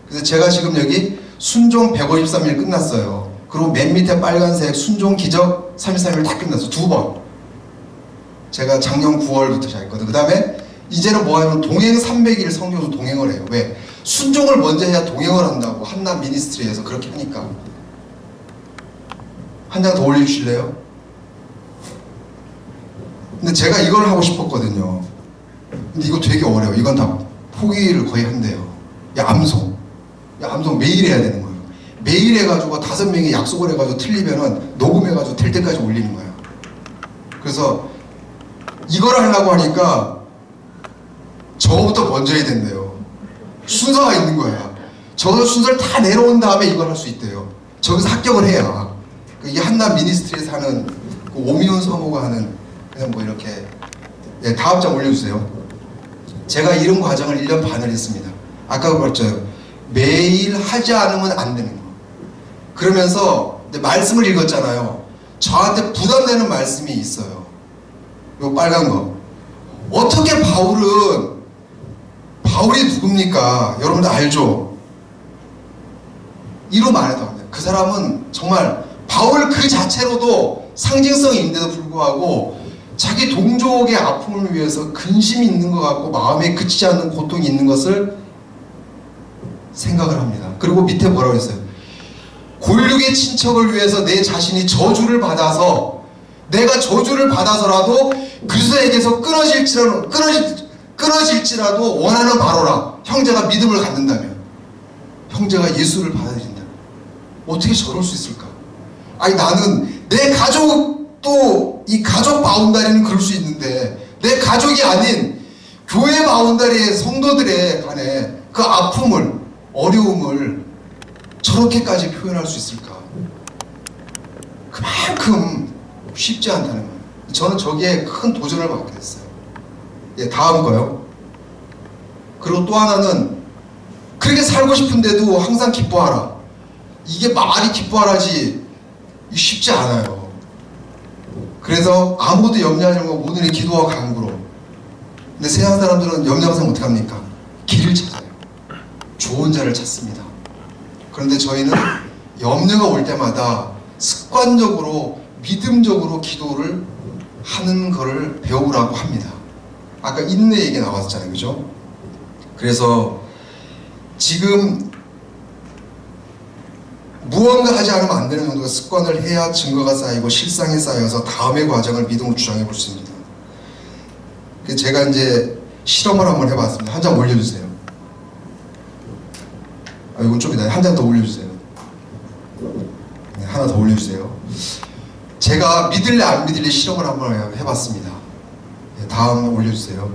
그래서 제가 지금 여기 순종 153일 끝났어요. 그리고 맨 밑에 빨간색 순종 기적 323일 다 끝났어. 2번. 제가 작년 9월부터 시작했거든. 그 다음에 이제는 뭐 하냐면 동행 300일 성경도 동행을 해요. 왜? 순종을 먼저 해야 동행을 한다고. 한남 미니스트리에서 그렇게 하니까. 한 장 더 올려주실래요? 근데 제가 이걸 하고 싶었거든요. 근데 이거 되게 어려워. 이건 다 포기를 거의 한대요. 암송 매일 해야 되는 거예요. 매일 해가지고 5명이 약속을 해가지고 틀리면은 녹음해가지고 될 때까지 올리는 거예요. 그래서 이걸 하려고 하니까 저거부터 먼저 해야 된대요. 순서가 있는 거야. 저 순서를 다 내려온 다음에 이걸 할 수 있대요. 저기서 합격을 해야. 이게 한남 미니스트리에서 하는 그 오미훈 성우가 하는 그냥 뭐 이렇게. 네, 다음 장 올려주세요. 제가 이런 과정을 1년 반을 했습니다. 아까 그랬죠. 매일 하지 않으면 안 되는 거. 그러면서 말씀을 읽었잖아요. 저한테 부담되는 말씀이 있어요. 요 빨간 거. 어떻게 바울이 누굽니까? 여러분들 알죠? 이로 말해도 안 돼요. 그 사람은 정말 바울 그 자체로도 상징성이 있는데도 불구하고 자기 동족의 아픔을 위해서 근심이 있는 것 같고 마음에 그치지 않는 고통이 있는 것을 생각을 합니다. 그리고 밑에 뭐라고 했어요? 골육의 친척을 위해서 내 자신이 저주를 받아서 내가 저주를 받아서라도 그리스도에게서 끊어질지라도 원하는 바로라. 형제가 믿음을 갖는다면, 형제가 예수를 받아들인다면 어떻게 저럴 수 있을까? 아니 나는 내 가족도 이 가족 바운다리는 그럴 수 있는데 내 가족이 아닌 교회 바운다리의 성도들에 관해 그 아픔을 어려움을 저렇게까지 표현할 수 있을까? 그만큼 쉽지 않다는 거예요. 저는 저기에 큰 도전을 받게 됐어요. 예, 다음 거요. 그리고 또 하나는 그렇게 살고 싶은데도 항상 기뻐하라. 이게 말이 기뻐하라지 쉽지 않아요. 그래서 아무도 염려하지 말고 모든 일 기도와 간구로. 근데 세상 사람들은 염려하면 어떻게 합니까? 길을 찾아요. 좋은 자를 찾습니다. 그런데 저희는 염려가 올 때마다 습관적으로 믿음적으로 기도를 하는 것을 배우라고 합니다. 아까 인내 얘기 나왔잖아요. 그죠? 그래서 지금 무언가 하지 않으면 안 되는 정도의 습관을 해야 증거가 쌓이고 실상이 쌓여서 다음의 과정을 믿음으로 주장해 볼 수 있습니다. 제가 이제 실험을 한번 해봤습니다. 한 장 올려주세요. 이건 좀 이따 한 장 더 올려주세요. 네, 하나 더 올려주세요. 제가 믿을래 안 믿을래 실험을 한번 해봤습니다. 네, 다음 올려주세요.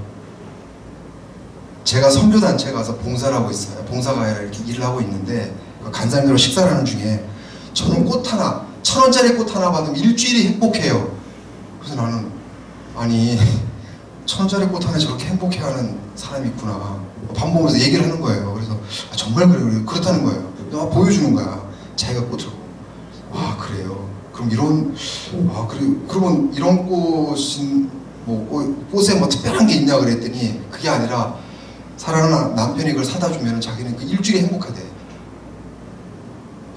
제가 선교단체 가서 봉사를 하고 있어요. 봉사가 아니라 이렇게 일을 하고 있는데 간사님들하고 식사를 하는 중에 저는 꽃 하나, 1,000원짜리 꽃 하나 받으면 일주일이 행복해요. 그래서 나는 아니 1,000원짜리 꽃 하나 저렇게 행복해하는 사람이 있구나. 밥 먹으면서 얘기를 하는 거예요. 그래서 아, 정말 그래요. 그렇다는 거예요. 막 보여주는 거야. 자기가 꽃을. 아 그래요. 그럼 이런 그러면 이런 꽃은 뭐 꽃에 뭐 특별한 게 있냐 그랬더니 그게 아니라 사랑하는 남편이 그걸 사다 주면 자기는 그 일주일이 행복하대.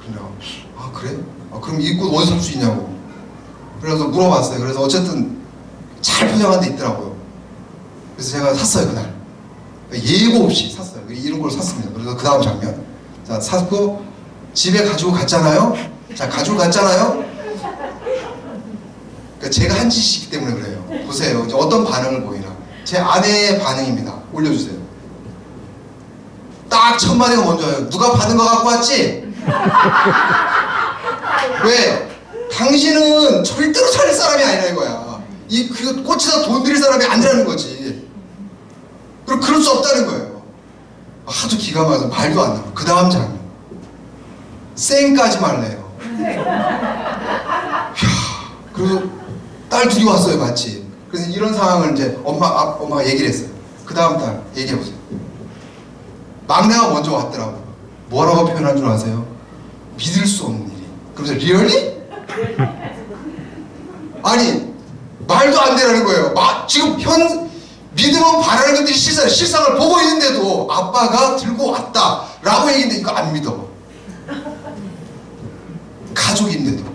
그래요. 아 그래? 아, 그럼 이 꽃 어디서 살 수 있냐고. 그래서 물어봤어요. 그래서 어쨌든 잘 포장한 데 있더라고요. 그래서 제가 샀어요 그날. 예고 없이 샀어요. 이런 걸 샀습니다. 그래서 그 다음 장면. 자 샀고 집에 가지고 갔잖아요. 자 가지고 갔잖아요. 그러니까 제가 한 짓이기 때문에 그래요. 보세요. 이제 어떤 반응을 보이나. 제 아내의 반응입니다. 올려주세요. 딱 첫 마디가 먼저예요. 누가 받은 거 갖고 왔지? 왜? 당신은 절대로 살 사람이 아니라 이거야. 그 꽃에다 돈 들일 사람이 아니라는 거지. 그리고 그럴 수 없다는 거예요. 하도 기가 막혀서 말도 안 나와. 그 다음 장면. 쌩까지 말래요. 그래서 딸 둘이 왔어요, 마치. 그래서 이런 상황을 이제 엄마가 얘기를 했어요. 그 다음 딸 얘기해보세요. 막내가 먼저 왔더라고요. 뭐라고 표현한 줄 아세요? 믿을 수 없는 일이. 그러면서 리얼리? 아니 말도 안 되라는 거예요. 지금 믿음은 바라는 것들이 실상을 보고 있는데도 아빠가 들고 왔다 라고 얘기했는데 이거 안 믿어. 가족인데도.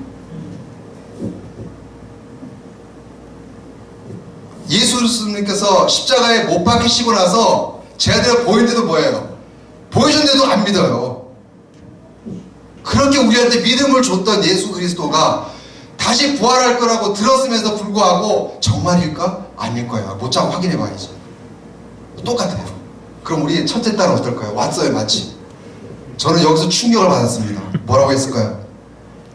예수님께서 십자가에 못 박히시고 나서 제자들이 보이는데도 뭐예요? 보여줬는데도 안 믿어요. 그렇게 우리한테 믿음을 줬던 예수 그리스도가 다시 부활할 거라고 들었음에도 불구하고 정말일까? 아닐 거야. 못자고 확인해 봐야지. 똑같아요. 그럼 우리 첫째 딸은 어떨까요? 왔어요 마치. 저는 여기서 충격을 받았습니다. 뭐라고 했을까요?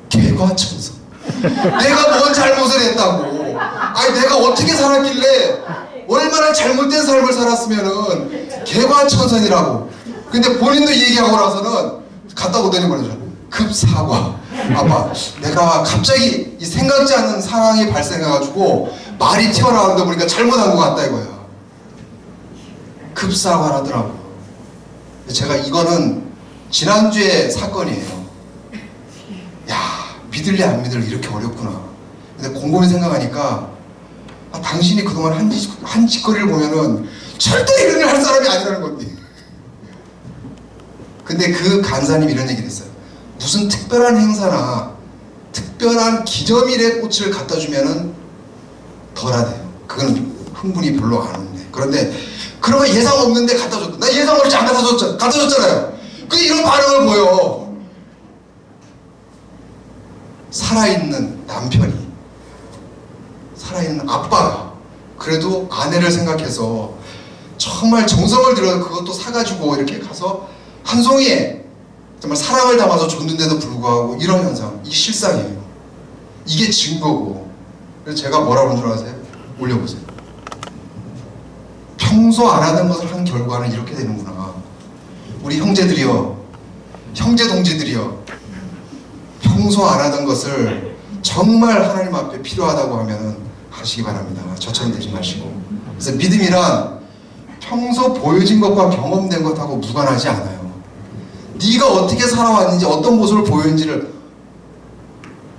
개과천선. 내가 뭔 잘못을 했다고. 아니 내가 어떻게 살았길래 얼마나 잘못된 삶을 살았으면은 개과천선이라고. 근데 본인도 얘기하고 나서는 갔다 오더니 뭐라죠? 급사과. 아빠 내가 갑자기 이 생각지 않은 상황이 발생해가지고 말이 튀어나오는데 보니까 잘못한 것 같다 이거야. 급사과라더라고요. 제가 이거는 지난주에 사건이에요. 야 믿을래 안 믿을래 이렇게 어렵구나. 근데 곰곰이 생각하니까 당신이 그동안 한 짓거리를 보면은 절대 이런 일 할 사람이 아니라는 건데. 근데 그 간사님이 이런 얘기를 했어요. 무슨 특별한 행사나 특별한 기념일에 꽃을 갖다 주면은 덜하대요. 그건 흥분이 별로 안 오는데. 그런데 그런 거 예상 없는데 갖다 줬다. 나 예상 없이 안 갖다 줬잖아요. 그게 이런 반응을 보여. 살아있는 남편이, 살아있는 아빠가 그래도 아내를 생각해서 정말 정성을 들여서 그것도 사가지고 이렇게 가서 한 송이에 정말 사랑을 담아서 줬는데도 불구하고 이런 현상, 이 실상이에요. 이게 증거고. 그래서 제가 뭐라고 하는 줄 아세요? 올려보세요. 평소 안 하던 것을 한 결과는 이렇게 되는구나. 우리 형제들이여, 형제 동지들이여, 평소 안 하던 것을 정말 하나님 앞에 필요하다고 하면 하시기 바랍니다. 저처럼 되지 마시고. 그래서 믿음이란 평소 보여진 것과 경험된 것하고 무관하지 않아요. 네가 어떻게 살아왔는지 어떤 모습을 보였는지를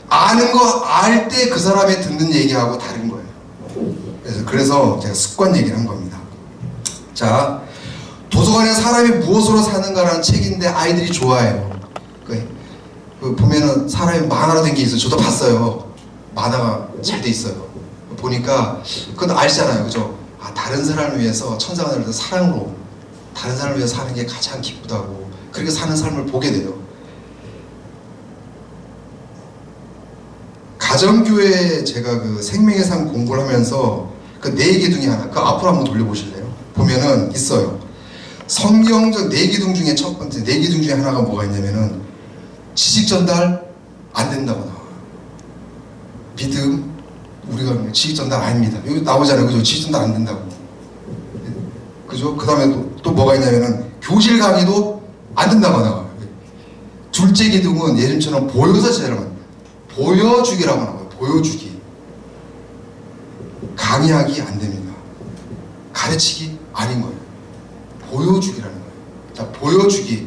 아는 거 알 때 그 사람의 듣는 얘기하고 다른 거예요. 그래서 제가 습관 얘기를 한 겁니다. 자, 도서관에 사람이 무엇으로 사는가라는 책인데 아이들이 좋아해요. 그 보면은 사람이 만화로 된 게 있어요. 저도 봤어요. 만화가 잘 돼 있어요. 보니까 그건 알잖아요, 그죠? 다른 사람을 위해서 천사가 내려서 사랑으로 다른 사람을 위해서 사는 게 가장 기쁘다고. 그렇게 사는 삶을 보게 돼요. 가정교회에 제가 그 생명의 삶 공부를 하면서 그 네 기둥이 하나, 그 앞으로 한번 돌려보실래요? 보면은 있어요. 성경적 네 기둥 중에 첫 번째, 네 기둥 중에 하나가 뭐가 있냐면은 지식 전달 안 된다고 나와요. 믿음, 우리가 지식 전달 아닙니다. 여기 나오잖아요. 그죠? 지식 전달 안 된다고. 그죠? 그 다음에 또 뭐가 있냐면은 교실 강의도 안 된다고 나와요. 둘째 기둥은 예전처럼 보여서 제자를 만든다. 보여주기라고 하는 거예요. 보여주기. 강의하기 안 됩니다. 가르치기 아닌 거예요. 보여주기라는 거예요. 자, 보여주기.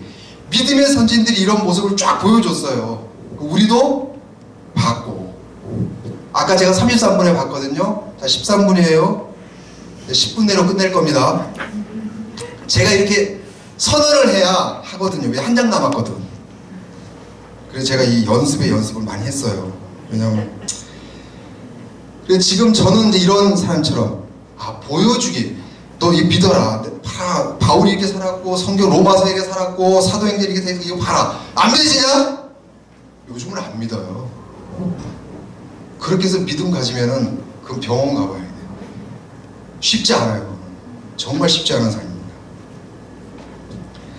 믿음의 선진들이 이런 모습을 쫙 보여줬어요. 우리도 봤고. 아까 제가 33분에 봤거든요. 자, 13분이에요. 10분 내로 끝낼 겁니다. 제가 이렇게 선언을 해야 하거든요. 왜 한 장 남았거든. 그래서 제가 이 연습을 많이 했어요. 왜냐면 그래서 지금 저는 이제 이런 사람처럼 보여주기. 너 이 믿어라. 봐라. 바울이 이렇게 살았고 성경 로마서 이렇게 살았고 사도행전 이렇게 돼서 이거 봐라. 안 믿으시냐? 요즘은 안 믿어요. 그렇게 해서 믿음 가지면은 그건 병원 가봐야 돼요. 쉽지 않아요. 정말 쉽지 않은 삶입니다.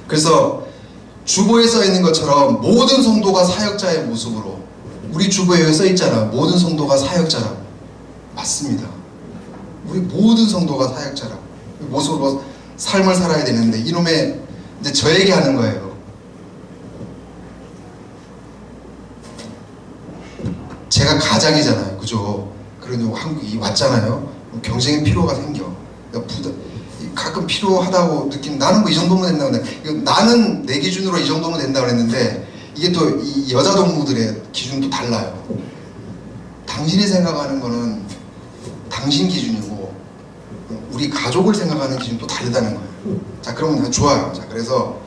그래서 주보에 써 있는 것처럼 모든 성도가 사역자의 모습으로, 우리 주보에 써 있잖아. 모든 성도가 사역자라고. 맞습니다. 우리 모든 성도가 사역자라고 모습으로 삶을 살아야 되는데, 이놈의 이제 저에게 하는 거예요. 제가 가장이잖아요. 그죠? 그러니 한국이 왔잖아요. 경쟁의 필요가 생겨. 그러니까 가끔 필요하다고 느끼는, 나는 뭐 이 정도면 된다고 했는데, 나는 내 기준으로 이 정도면 된다고 했는데, 이게 또 이 여자 동무들의 기준도 달라요. 당신이 생각하는 거는 당신 기준이고 우리 가족을 생각하는 기준도 다르다는 거예요. 자, 그러면 좋아요. 자, 그래서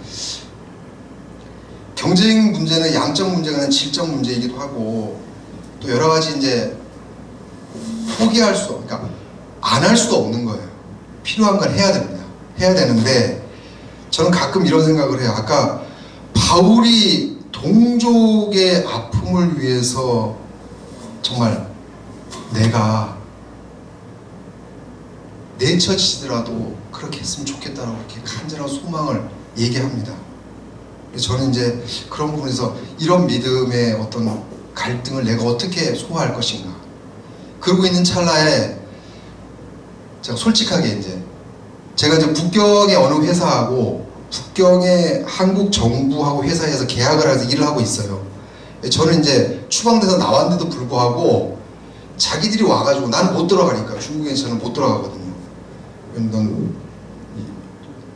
경쟁 문제는 양적 문제가 아니라 질적 문제이기도 하고, 또 여러 가지 이제 포기할 수, 그러니까 안 할 수도 없는 거예요. 필요한 걸 해야 됩니다. 해야 되는데, 저는 가끔 이런 생각을 해요. 아까 바울이 동족의 아픔을 위해서 정말 내가 내처지더라도 그렇게 했으면 좋겠다라고 이렇게 간절한 소망을 얘기합니다. 저는 이제 그런 부분에서 이런 믿음의 어떤 갈등을 내가 어떻게 소화할 것인가. 그러고 있는 찰나에 제가 솔직하게 제가 이제 북경의 어느 회사하고 북경의 한국 정부하고 회사에서 계약을 해서 일을 하고 있어요. 저는 이제 추방돼서 나왔는데도 불구하고 자기들이 와가지고, 나는 못 들어가니까, 중국에 저는 못 들어가거든요. 넌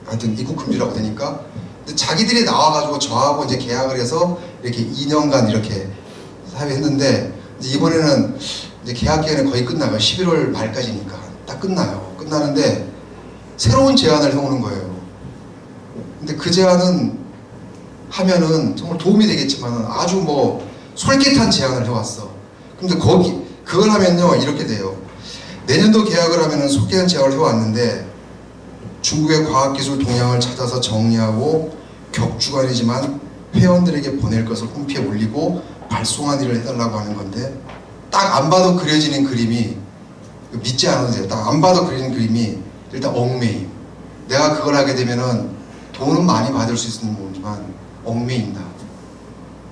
하여튼 입국 금지라고 되니까. 근데 자기들이 나와가지고 저하고 이제 계약을 해서 이렇게 2년간 이렇게 사회했는데, 이번에는 이제 계약 기간이 거의 끝나요. 11월 말까지니까 딱 끝나요. 끝나는데 새로운 제안을 해오는 거예요. 근데 그 제안은 하면은 정말 도움이 되겠지만 아주 뭐 솔깃한 제안을 해왔어. 근데 그걸 하면요 이렇게 돼요. 내년도 계약을 하면은 솔깃한 제안을 해왔는데, 중국의 과학기술 동향을 찾아서 정리하고 격주간이지만 회원들에게 보낼 것을 홈피에 올리고 발송한 일을 해달라고 하는 건데, 딱 안 봐도 그려지는 그림이, 믿지 않아도 돼요. 딱 안 봐도 그리는 그림이 일단 얽매임. 내가 그걸 하게 되면은 돈은 많이 받을 수 있는 거지만 얽매인다.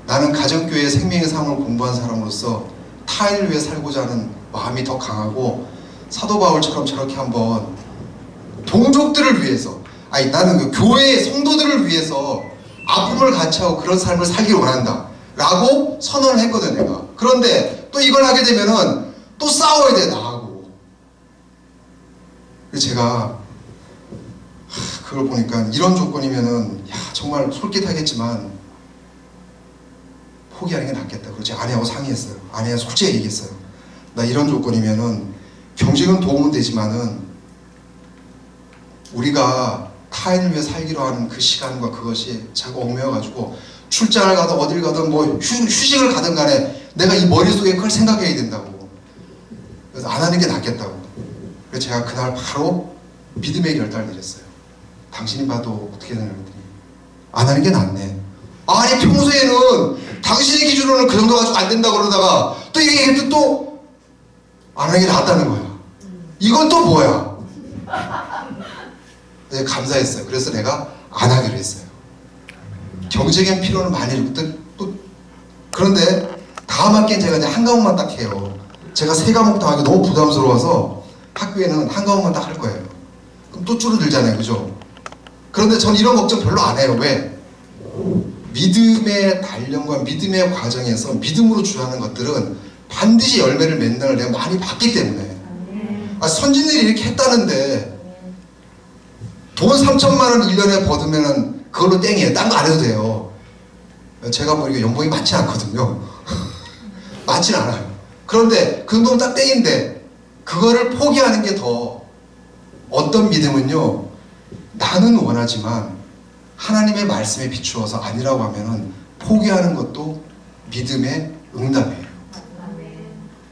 나는 가정교회 생명의 삶을 공부한 사람으로서 타인을 위해 살고자 하는 마음이 더 강하고, 사도 바울처럼 저렇게 한번 동족들을 위해서, 나는 그 교회의 성도들을 위해서 아픔을 같이 하고 그런 삶을 살기를 원한다 라고 선언을 했거든 내가. 그런데 또 이걸 하게 되면은 또 싸워야 돼 나하고. 그래서 제가 그걸 보니까 이런 조건이면은 정말 솔깃하겠지만 포기하는 게 낫겠다. 그래서 제 아내하고 상의했어요. 아내가 솔직히 얘기했어요. 나 이런 조건이면은 경쟁은 도움은 되지만은 우리가 타인을 위해 살기로 하는 그 시간과 그것이 자꾸 얽매여가지고 출장을 가든 어딜 가든 뭐 휴식을 가든 간에 내가 이 머릿속에 그걸 생각해야 된다고. 그래서 안 하는 게 낫겠다고. 그래서 제가 그날 바로 믿음의 결단을 내렸어요. 당신이 봐도 어떻게 생각했더니 안 하는 게 낫네. 아니 평소에는 당신의 기준으로는 그 정도 가지고 안 된다고 그러다가 또 이게 또 안 하는 게 낫다는 거야. 이건 또 뭐야? 네, 감사했어요. 그래서 내가 안 하기로 했어요. 경쟁의 필요는 많이 또 그런데 다음 학기엔 제가 이제 한 과목만 딱 해요. 제가 세 과목 다 하기 너무 부담스러워서 학교에는 한 과목만 딱 할 거예요. 그럼 또 줄어들잖아요, 그죠? 그런데 전 이런 걱정 별로 안 해요. 왜? 믿음의 단련과 믿음의 과정에서 믿음으로 주하는 것들은 반드시 열매를 맺는 걸 내가 많이 봤기 때문에. 선진들이 이렇게 했다는데 돈 3천만 원 1년에 버으면은 그걸로 땡이에요. 딴 거 안 해도 돼요. 제가 뭐 이게 연봉이 많지 않거든요. 많진 않아요. 그런데 그 정도면 딱 땡인데 그거를 포기하는 게 더, 어떤 믿음은요, 나는 원하지만 하나님의 말씀에 비추어서 아니라고 하면은 포기하는 것도 믿음의 응답이에요.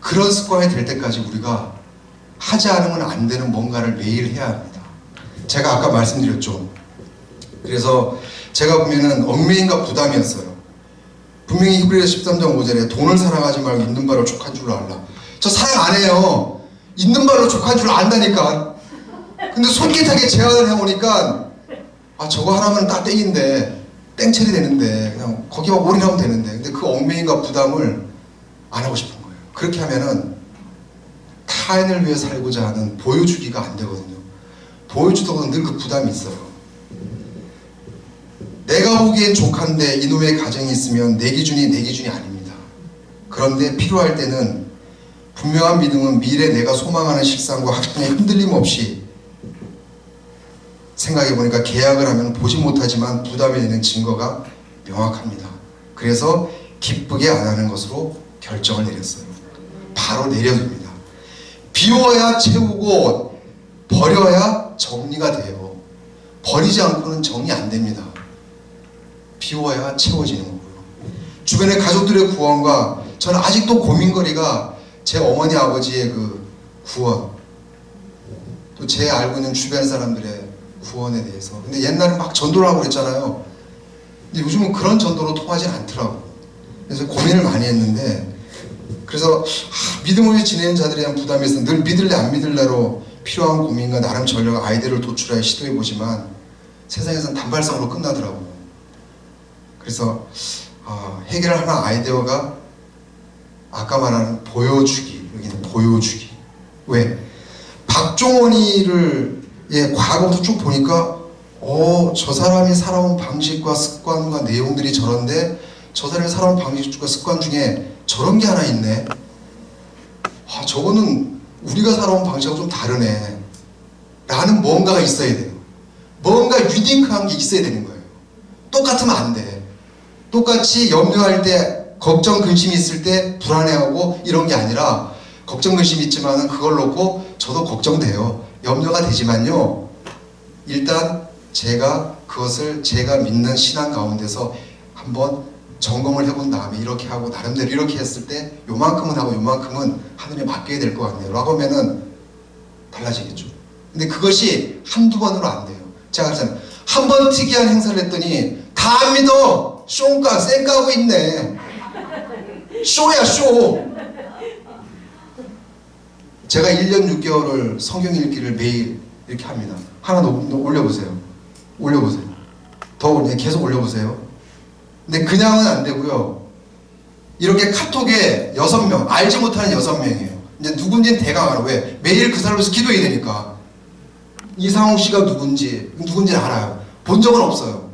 그런 습관이 될 때까지 우리가 하지 않으면 안 되는 뭔가를 매일 해야 합니다. 제가 아까 말씀드렸죠. 그래서 제가 보면은 얽매임과 부담이었어요. 분명히 히브리서 13장 5절에 돈을 사랑하지 말고 있는 바로 족한 줄로 알라. 저 사랑 안 해요. 있는 바로 족한 줄 안다니까. 근데 솔깃하게 제안을 해보니까 저거 하나면 딱 땡인데, 땡처리 되는데 그냥 거기만 올인하면 되는데, 근데 그 얽매임과 부담을 안 하고 싶은 거예요. 그렇게 하면은 타인을 위해 살고자 하는 보여주기가 안 되거든요. 보여주다가 늘 그 부담이 있어요. 내가 보기엔 족한데 이놈의 가정이 있으면 내 기준이 내 기준이 아닙니다. 그런데 필요할 때는 분명한 믿음은 미래 내가 소망하는 실상과 확신에 흔들림 없이, 생각해보니까 계약을 하면 보지 못하지만 부담이 되는 증거가 명확합니다. 그래서 기쁘게 안 하는 것으로 결정을 내렸어요. 바로 내려둡니다. 비워야 채우고 버려야 정리가 돼요. 버리지 않고는 정리 안 됩니다. 비워야 채워지는 거고요. 주변의 가족들의 구원과, 저는 아직도 고민거리가 제 어머니 아버지의 그 구원, 또 제 알고 있는 주변 사람들의 구원에 대해서. 근데 옛날에 막 전도를 하고 그랬잖아요. 근데 요즘은 그런 전도로 통하진 않더라고요. 그래서 고민을 많이 했는데, 그래서 믿음으로 지내는 자들에 대한 부담이 있어서 늘 믿을래 안 믿을래로 필요한 고민과 나름 전략 아이디어를 도출하여 시도해보지만 세상에서는 단발성으로 끝나더라고요. 그래서 해결할 하나 아이디어가 아까 말하는 보여주기. 여기는 보여주기. 왜? 박종원이를 과거부터 쭉 보니까 저 사람이 살아온 방식과 습관과 내용들이 저런데 저 사람이 살아온 방식과 습관 중에 저런 게 하나 있네. 저거는 우리가 살아온 방식하고 좀 다르네 라는 뭔가가 있어야 돼요. 뭔가 유니크한 게 있어야 되는 거예요. 똑같으면 안 돼. 똑같이 염려할 때, 걱정 근심이 있을 때 불안해하고 이런 게 아니라, 걱정 근심이 있지만 그걸 놓고 저도 걱정돼요, 염려가 되지만요, 일단 제가 그것을 제가 믿는 신앙 가운데서 한번 점검을 해본 다음에 이렇게 하고 나름대로 이렇게 했을 때 요만큼은 하고 요만큼은 하늘에 맡겨야 될 것 같네요 라고 하면은 달라지겠죠. 근데 그것이 한두 번으로 안 돼요. 제가 그랬잖아요. 한 번 특이한 행사를 했더니 다 안 믿어. 쇼인가 쌩까고 있네. 쇼야 쇼. 제가 1년 6개월을 성경 읽기를 매일 이렇게 합니다. 하나 더 올려보세요. 올려보세요. 더 계속 올려보세요. 근데 그냥은 안 되고요. 이렇게 카톡에 6명, 알지 못하는 6명이에요. 이제 누군지는 대강 알아. 왜? 매일 그 사람에서 기도해야 되니까. 이상욱 씨가 누군지 알아요. 본 적은 없어요.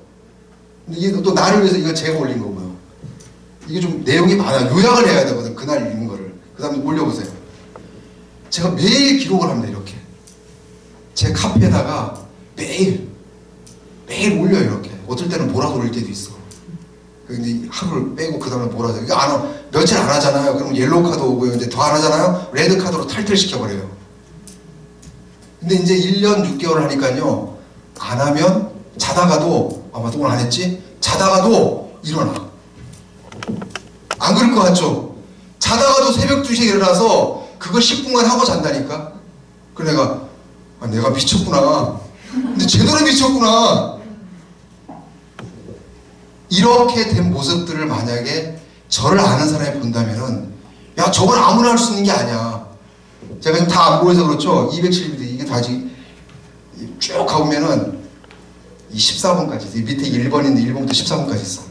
근데 이게 또 나를 위해서 이거 제가 올린 거고요. 이게 좀 내용이 많아요. 요약을 해야 되거든, 그날 읽는 거를. 그 다음에 올려보세요. 제가 매일 기록을 합니다, 이렇게. 제 카페에다가 매일 올려요, 이렇게. 어떨 때는 몰아서 올릴 때도 있어. 근데 하루를 빼고 그 다음에 몰아서. 이거 며칠 안 하잖아요. 그러면 옐로우 카드 오고요. 이제 더 안 하잖아요. 레드 카드로 탈퇴시켜버려요. 근데 이제 1년 6개월 하니까요, 안 하면 자다가도, 맞다, 오늘 안 했지? 자다가도 일어나. 안 그럴 것 같죠? 자다가도 새벽 2시에 일어나서 그거 10분간 하고 잔다니까? 그래 내가 미쳤구나. 근데 제대로 미쳤구나. 이렇게 된 모습들을 만약에 저를 아는 사람이 본다면은, 야, 저건 아무나 할 수 있는 게 아니야. 제가 지금 다 안 보여서 그렇죠? 270m 이게 다시 쭉 가보면은 이 14번까지, 밑에 1번인데 1번부터 14번까지 있어요.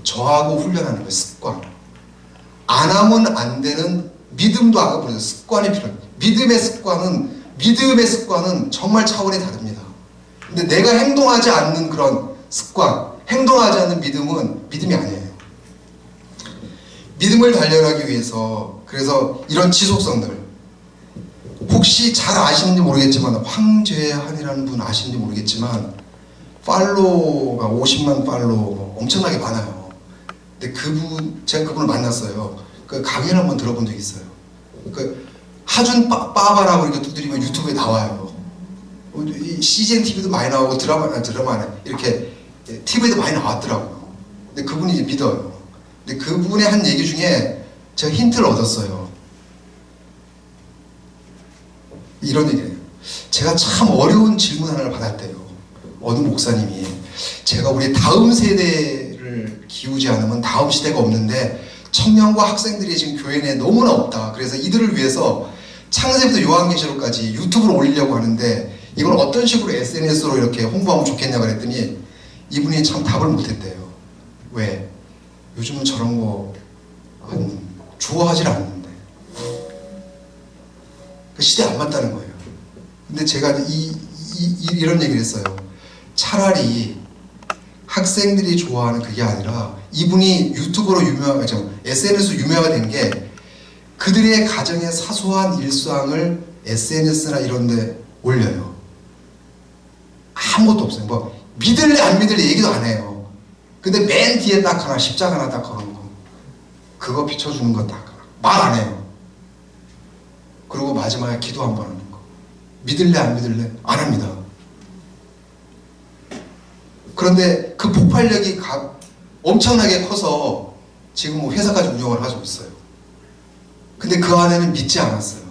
저하고 훈련하는 거예요, 습관. 안 하면 안 되는 믿음도 아까 보셨죠? 습관이 필요해요. 믿음의 습관은 정말 차원이 다릅니다. 근데 내가 행동하지 않는 그런 습관, 행동하지 행동하지 않는 믿음은 믿음이 아니에요. 믿음을 단련하기 위해서 그래서 이런 지속성들, 혹시 잘 아시는지 모르겠지만 황죄한이라는 분 아시는지 모르겠지만 팔로우가 50만 팔로우 엄청나게 많아요. 근데 그분, 제가 그분을 만났어요. 그 강의를 한번 들어본 적이 있어요. 그 하준 빠바라고 이렇게 두드리면 유튜브에 나와요. 이 CGN TV도 많이 나오고 드라마는 이렇게 TV에도 많이 나왔더라고요. 근데 그분이 이제 믿어요. 근데 그분의 한 얘기 중에 제가 힌트를 얻었어요. 이런 얘기예요. 제가 참 어려운 질문 하나를 받았대요. 어느 목사님이 제가 우리 다음 세대를 기우지 않으면 다음 시대가 없는데 청년과 학생들이 지금 교회 내에 너무나 없다. 그래서 이들을 위해서 창세부터 요한계시록까지 유튜브로 올리려고 하는데 이걸 어떤 식으로 SNS로 이렇게 홍보하면 좋겠냐 그랬더니 이분이 참 답을 못했대요. 왜? 요즘은 저런 거 좋아하질 않는데 그 시대에 안 맞다는 거예요. 근데 제가 이런 얘기를 했어요. 차라리 학생들이 좋아하는 그게 아니라 이분이 유튜브로 SNS로 유명하게 된 게 그들의 가정의 사소한 일상을 SNS나 이런 데 올려요. 아무것도 없어요. 뭐 믿을래 안 믿을래 얘기도 안 해요. 근데 맨 뒤에 딱 하나 십자가 하나 딱 걸어놓고 그거 비춰주는 거 딱 말 안 해요. 그리고 마지막에 기도 한 번 하는 거. 믿을래 안 믿을래? 안 합니다. 그런데 그 폭발력이 엄청나게 커서 지금 뭐 회사까지 운영을 하고 있어요. 근데 그 아내는 믿지 않았어요.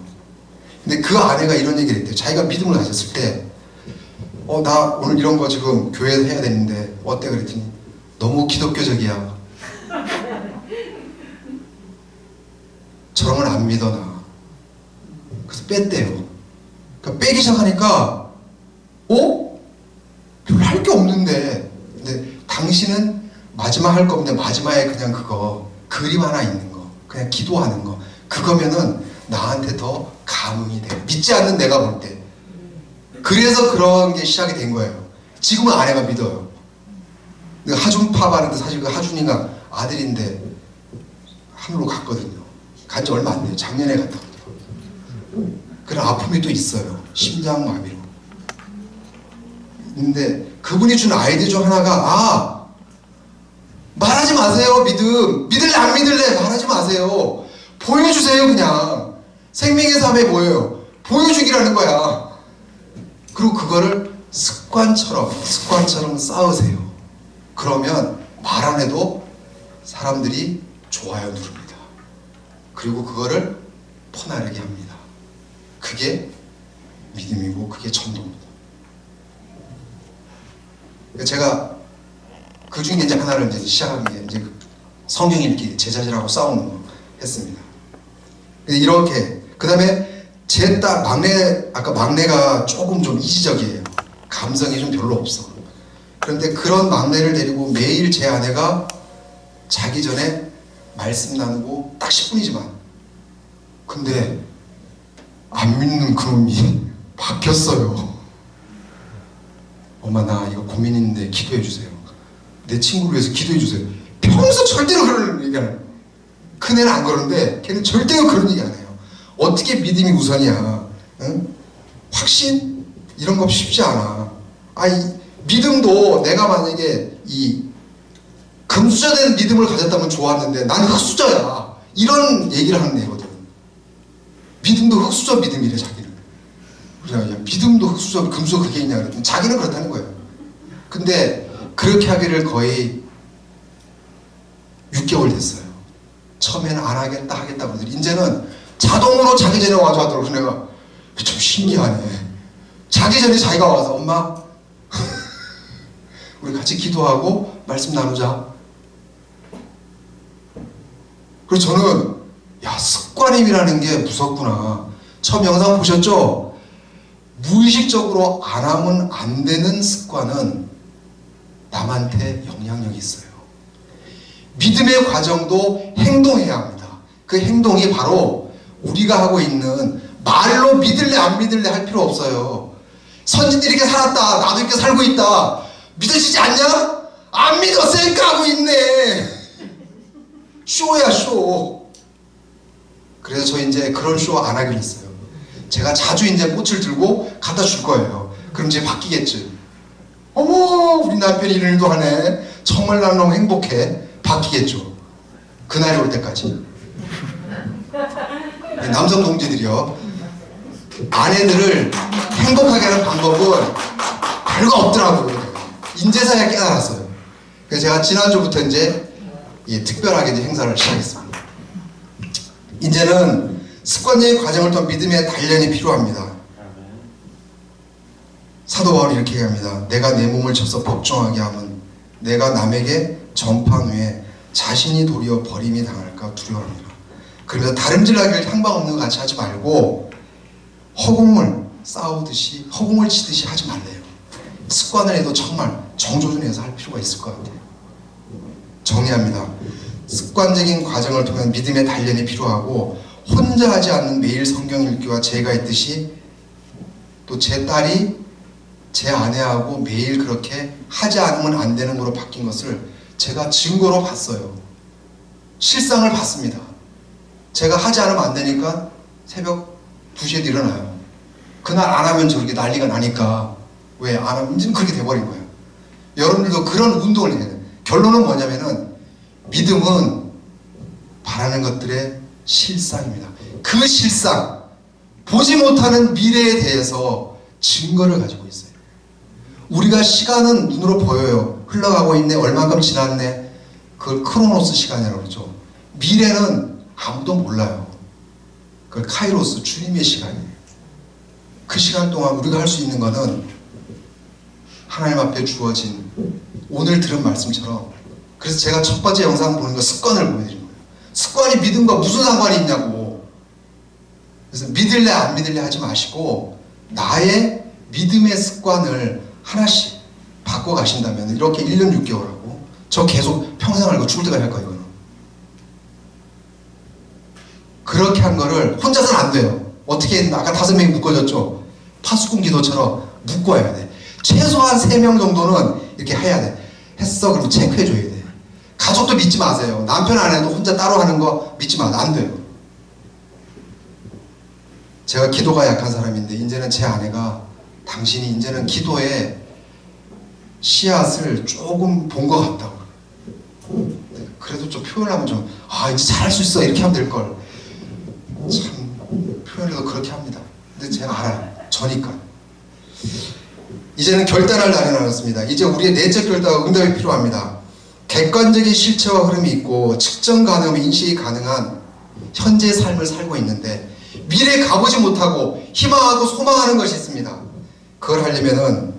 근데 그 아내가 이런 얘기를 했대요. 자기가 믿음을 가졌을 때 나 오늘 이런 거 지금 교회에서 해야 되는데 어때? 그랬더니 너무 기독교적이야. 저런 건 안 믿어 나. 그래서 뺐대요. 그러니까 빼기 시작하니까 별로 할 게 없는데 근데 당신은 마지막 할 건데 마지막에 그냥 그거 그림 하나 있는 거 그냥 기도하는 거 그거면은 나한테 더 감흥이 돼. 믿지 않는 내가 볼 때. 그래서 그런 게 시작이 된 거예요. 지금은 아내가 믿어요. 하준 파바는데 사실 그 하준이가 아들인데 하늘로 갔거든요. 간 지 얼마 안 돼요. 작년에 갔다 오더라고요. 그런 아픔이 또 있어요. 심장마비로. 근데 그분이 준 아이디어 중 하나가 말하지 마세요. 믿을래 안 믿을래 말하지 마세요. 보여주세요. 그냥 생명의 삶에 뭐예요? 보여주기라는 거야. 그리고 그거를 습관처럼 쌓으세요. 그러면 말 안 해도 사람들이 좋아요 누릅니다. 그리고 그거를 퍼나르게 합니다. 그게 믿음이고 그게 전도입니다. 제가 그 중에 이제 하나를 이제 시작한 게 이제 성경 읽기 제자들하고 싸우는 거 했습니다. 이렇게 그 다음에 제 딸 아까 막내가 조금 좀 이지적이에요. 감성이 좀 별로 없어. 그런데 그런 막내를 데리고 매일 제 아내가 자기 전에 말씀 나누고 딱 10분이지만 근데 안 믿는 그놈이 바뀌었어요. 엄마 나 이거 고민 있는데 기도해 주세요. 내 친구를 위해서 기도해 주세요. 평소 절대로 그런 얘기 안 해요. 큰애는 안 그러는데 걔는 절대로 그런 얘기 안 해요. 어떻게 믿음이 우선이야? 응? 확신? 이런 거 쉽지 않아. 믿음도 내가 만약에 이 금수저된 믿음을 가졌다면 좋았는데 나는 흙수저야. 이런 얘기를 하는 애거든. 믿음도 흙수저 믿음이래 자기는. 그래, 야, 믿음도 흙수저 금수저 그게 있냐 그랬더니 자기는 그렇다는 거예요. 근데 그렇게 하기를 거의 6개월 됐어요. 처음에는 안 하겠다 그러더니 이제는 자동으로 자기 전에 와서 하더라고. 내가 좀 신기하네. 자기 전에 자기가 와서 엄마 우리 같이 기도하고 말씀 나누자. 그래서 저는 야 습관임이라는 게 무섭구나. 처음 영상 보셨죠? 무의식적으로 안 하면 안 되는 습관은 남한테 영향력이 있어요. 믿음의 과정도 행동해야 합니다. 그 행동이 바로 우리가 하고 있는 말로 믿을래 안 믿을래 할 필요 없어요. 선진들이 이렇게 살았다. 나도 이렇게 살고 있다. 믿어지지 않냐? 안 믿어, 쌩까고 있네. 쇼야, 쇼. 그래서 저 이제 그런 쇼 안 하기로 했어요. 제가 자주 이제 꽃을 들고 갖다 줄 거예요. 그럼 이제 바뀌겠지. 어머, 우리 남편이 이런 일도 하네. 정말 난 너무 행복해. 바뀌겠죠. 그날이 올 때까지. 남성 동지들이요, 아내들을 행복하게 하는 방법은 별거 없더라고요. 인제서야 깨달았어요. 그래서 제가 지난주부터 이제 특별하게 이제 행사를 시작했습니다. 이제는 습관적인 과정을 통한 믿음의 단련이 필요합니다. 사도 바울이 이렇게 얘기합니다. 내가 내 몸을 쳐서 복종하게 하면 내가 남에게 전파한 후에 자신이 도리어 버림이 당할까 두려워합니다. 그러면서 다름질하기를 향방 없는 것 같이 하지 말고 허공을 싸우듯이, 허공을 치듯이 하지 말래요. 습관을 해도 정말 정조준해서 할 필요가 있을 것 같아요. 정리합니다. 습관적인 과정을 통한 믿음의 단련이 필요하고, 혼자 하지 않는 매일 성경 읽기와 제가 있듯이 또 제 딸이 제 아내하고 매일 그렇게 하지 않으면 안 되는 거로 바뀐 것을 제가 증거로 봤어요. 실상을 봤습니다. 제가 하지 않으면 안 되니까 새벽 2시에도 일어나요. 그날 안 하면 저렇게 난리가 나니까 왜 안 하면 이제 그렇게 돼버린 거예요. 여러분들도 그런 운동을 해야 돼요. 결론은 뭐냐면은 믿음은 바라는 것들의 실상입니다. 그 실상, 보지 못하는 미래에 대해서 증거를 가지고 있어요. 우리가 시간은 눈으로 보여요. 흘러가고 있네, 얼마큼 지났네. 그걸 크로노스 시간이라고 그러죠. 미래는 아무도 몰라요. 그걸 카이로스, 주님의 시간이에요. 그 시간 동안 우리가 할 수 있는 거는 하나님 앞에 주어진 오늘 들은 말씀처럼, 그래서 제가 첫 번째 영상 보는 거 습관을 보여드린 거예요. 습관이 믿음과 무슨 상관이 있냐고. 그래서 믿을래 안 믿을래 하지 마시고 나의 믿음의 습관을 하나씩 바꿔가신다면, 이렇게 1년 6개월하고 저 계속 평생 알고 죽을 때까지 할 거예요. 이거는. 그렇게 한 거를 혼자서는 안 돼요. 어떻게 했나? 아까 5명이 묶어졌죠. 파수꾼 기도처럼 묶어야 돼. 최소한 3명 정도는 이렇게 해야 돼. 했어? 그럼 체크해줘야 돼. 가족도 믿지 마세요. 남편 아내도 혼자 따로 하는 거 믿지 마세요. 안 돼요. 제가 기도가 약한 사람인데 이제는 제 아내가, 당신이 이제는 기도에 씨앗을 조금 본 것 같다고. 그래도 좀 표현하면 좀, 이제 잘할 수 있어, 이렇게 하면 될걸. 참 표현해도 그렇게 합니다. 근데 제가 알아요. 저니까. 이제는 결단할 날이 나왔습니다. 이제 우리의 내적 결단과 응답이 필요합니다. 객관적인 실체와 흐름이 있고 측정 가능하면 인식이 가능한 현재의 삶을 살고 있는데, 미래에 가보지 못하고 희망하고 소망하는 것이 있습니다. 그걸 하려면은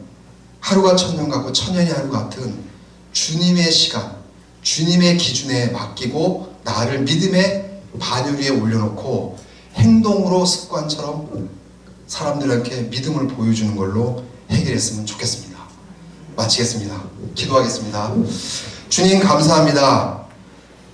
하루가 천년 같고 천년이 하루 같은 주님의 시간, 주님의 기준에 맡기고 나를 믿음의 반열 위에 올려놓고 행동으로 습관처럼 사람들에게 믿음을 보여주는 걸로 해결했으면 좋겠습니다. 마치겠습니다. 기도하겠습니다. 주님 감사합니다.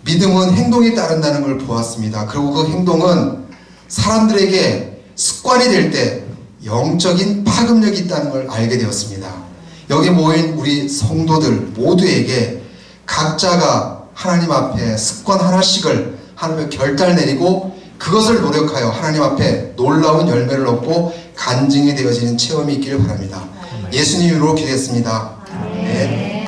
믿음은 행동이 따른다는 걸 보았습니다. 그리고 그 행동은 사람들에게 습관이 될 때 영적인 파급력이 있다는 걸 알게 되었습니다. 여기 모인 우리 성도들 모두에게 각자가 하나님 앞에 습관 하나씩을 하나님의 결단을 내리고 그것을 노력하여 하나님 앞에 놀라운 열매를 얻고 간증이 되어지는 체험이 있기를 바랍니다. 예수님 이름으로 기도했습니다. 네.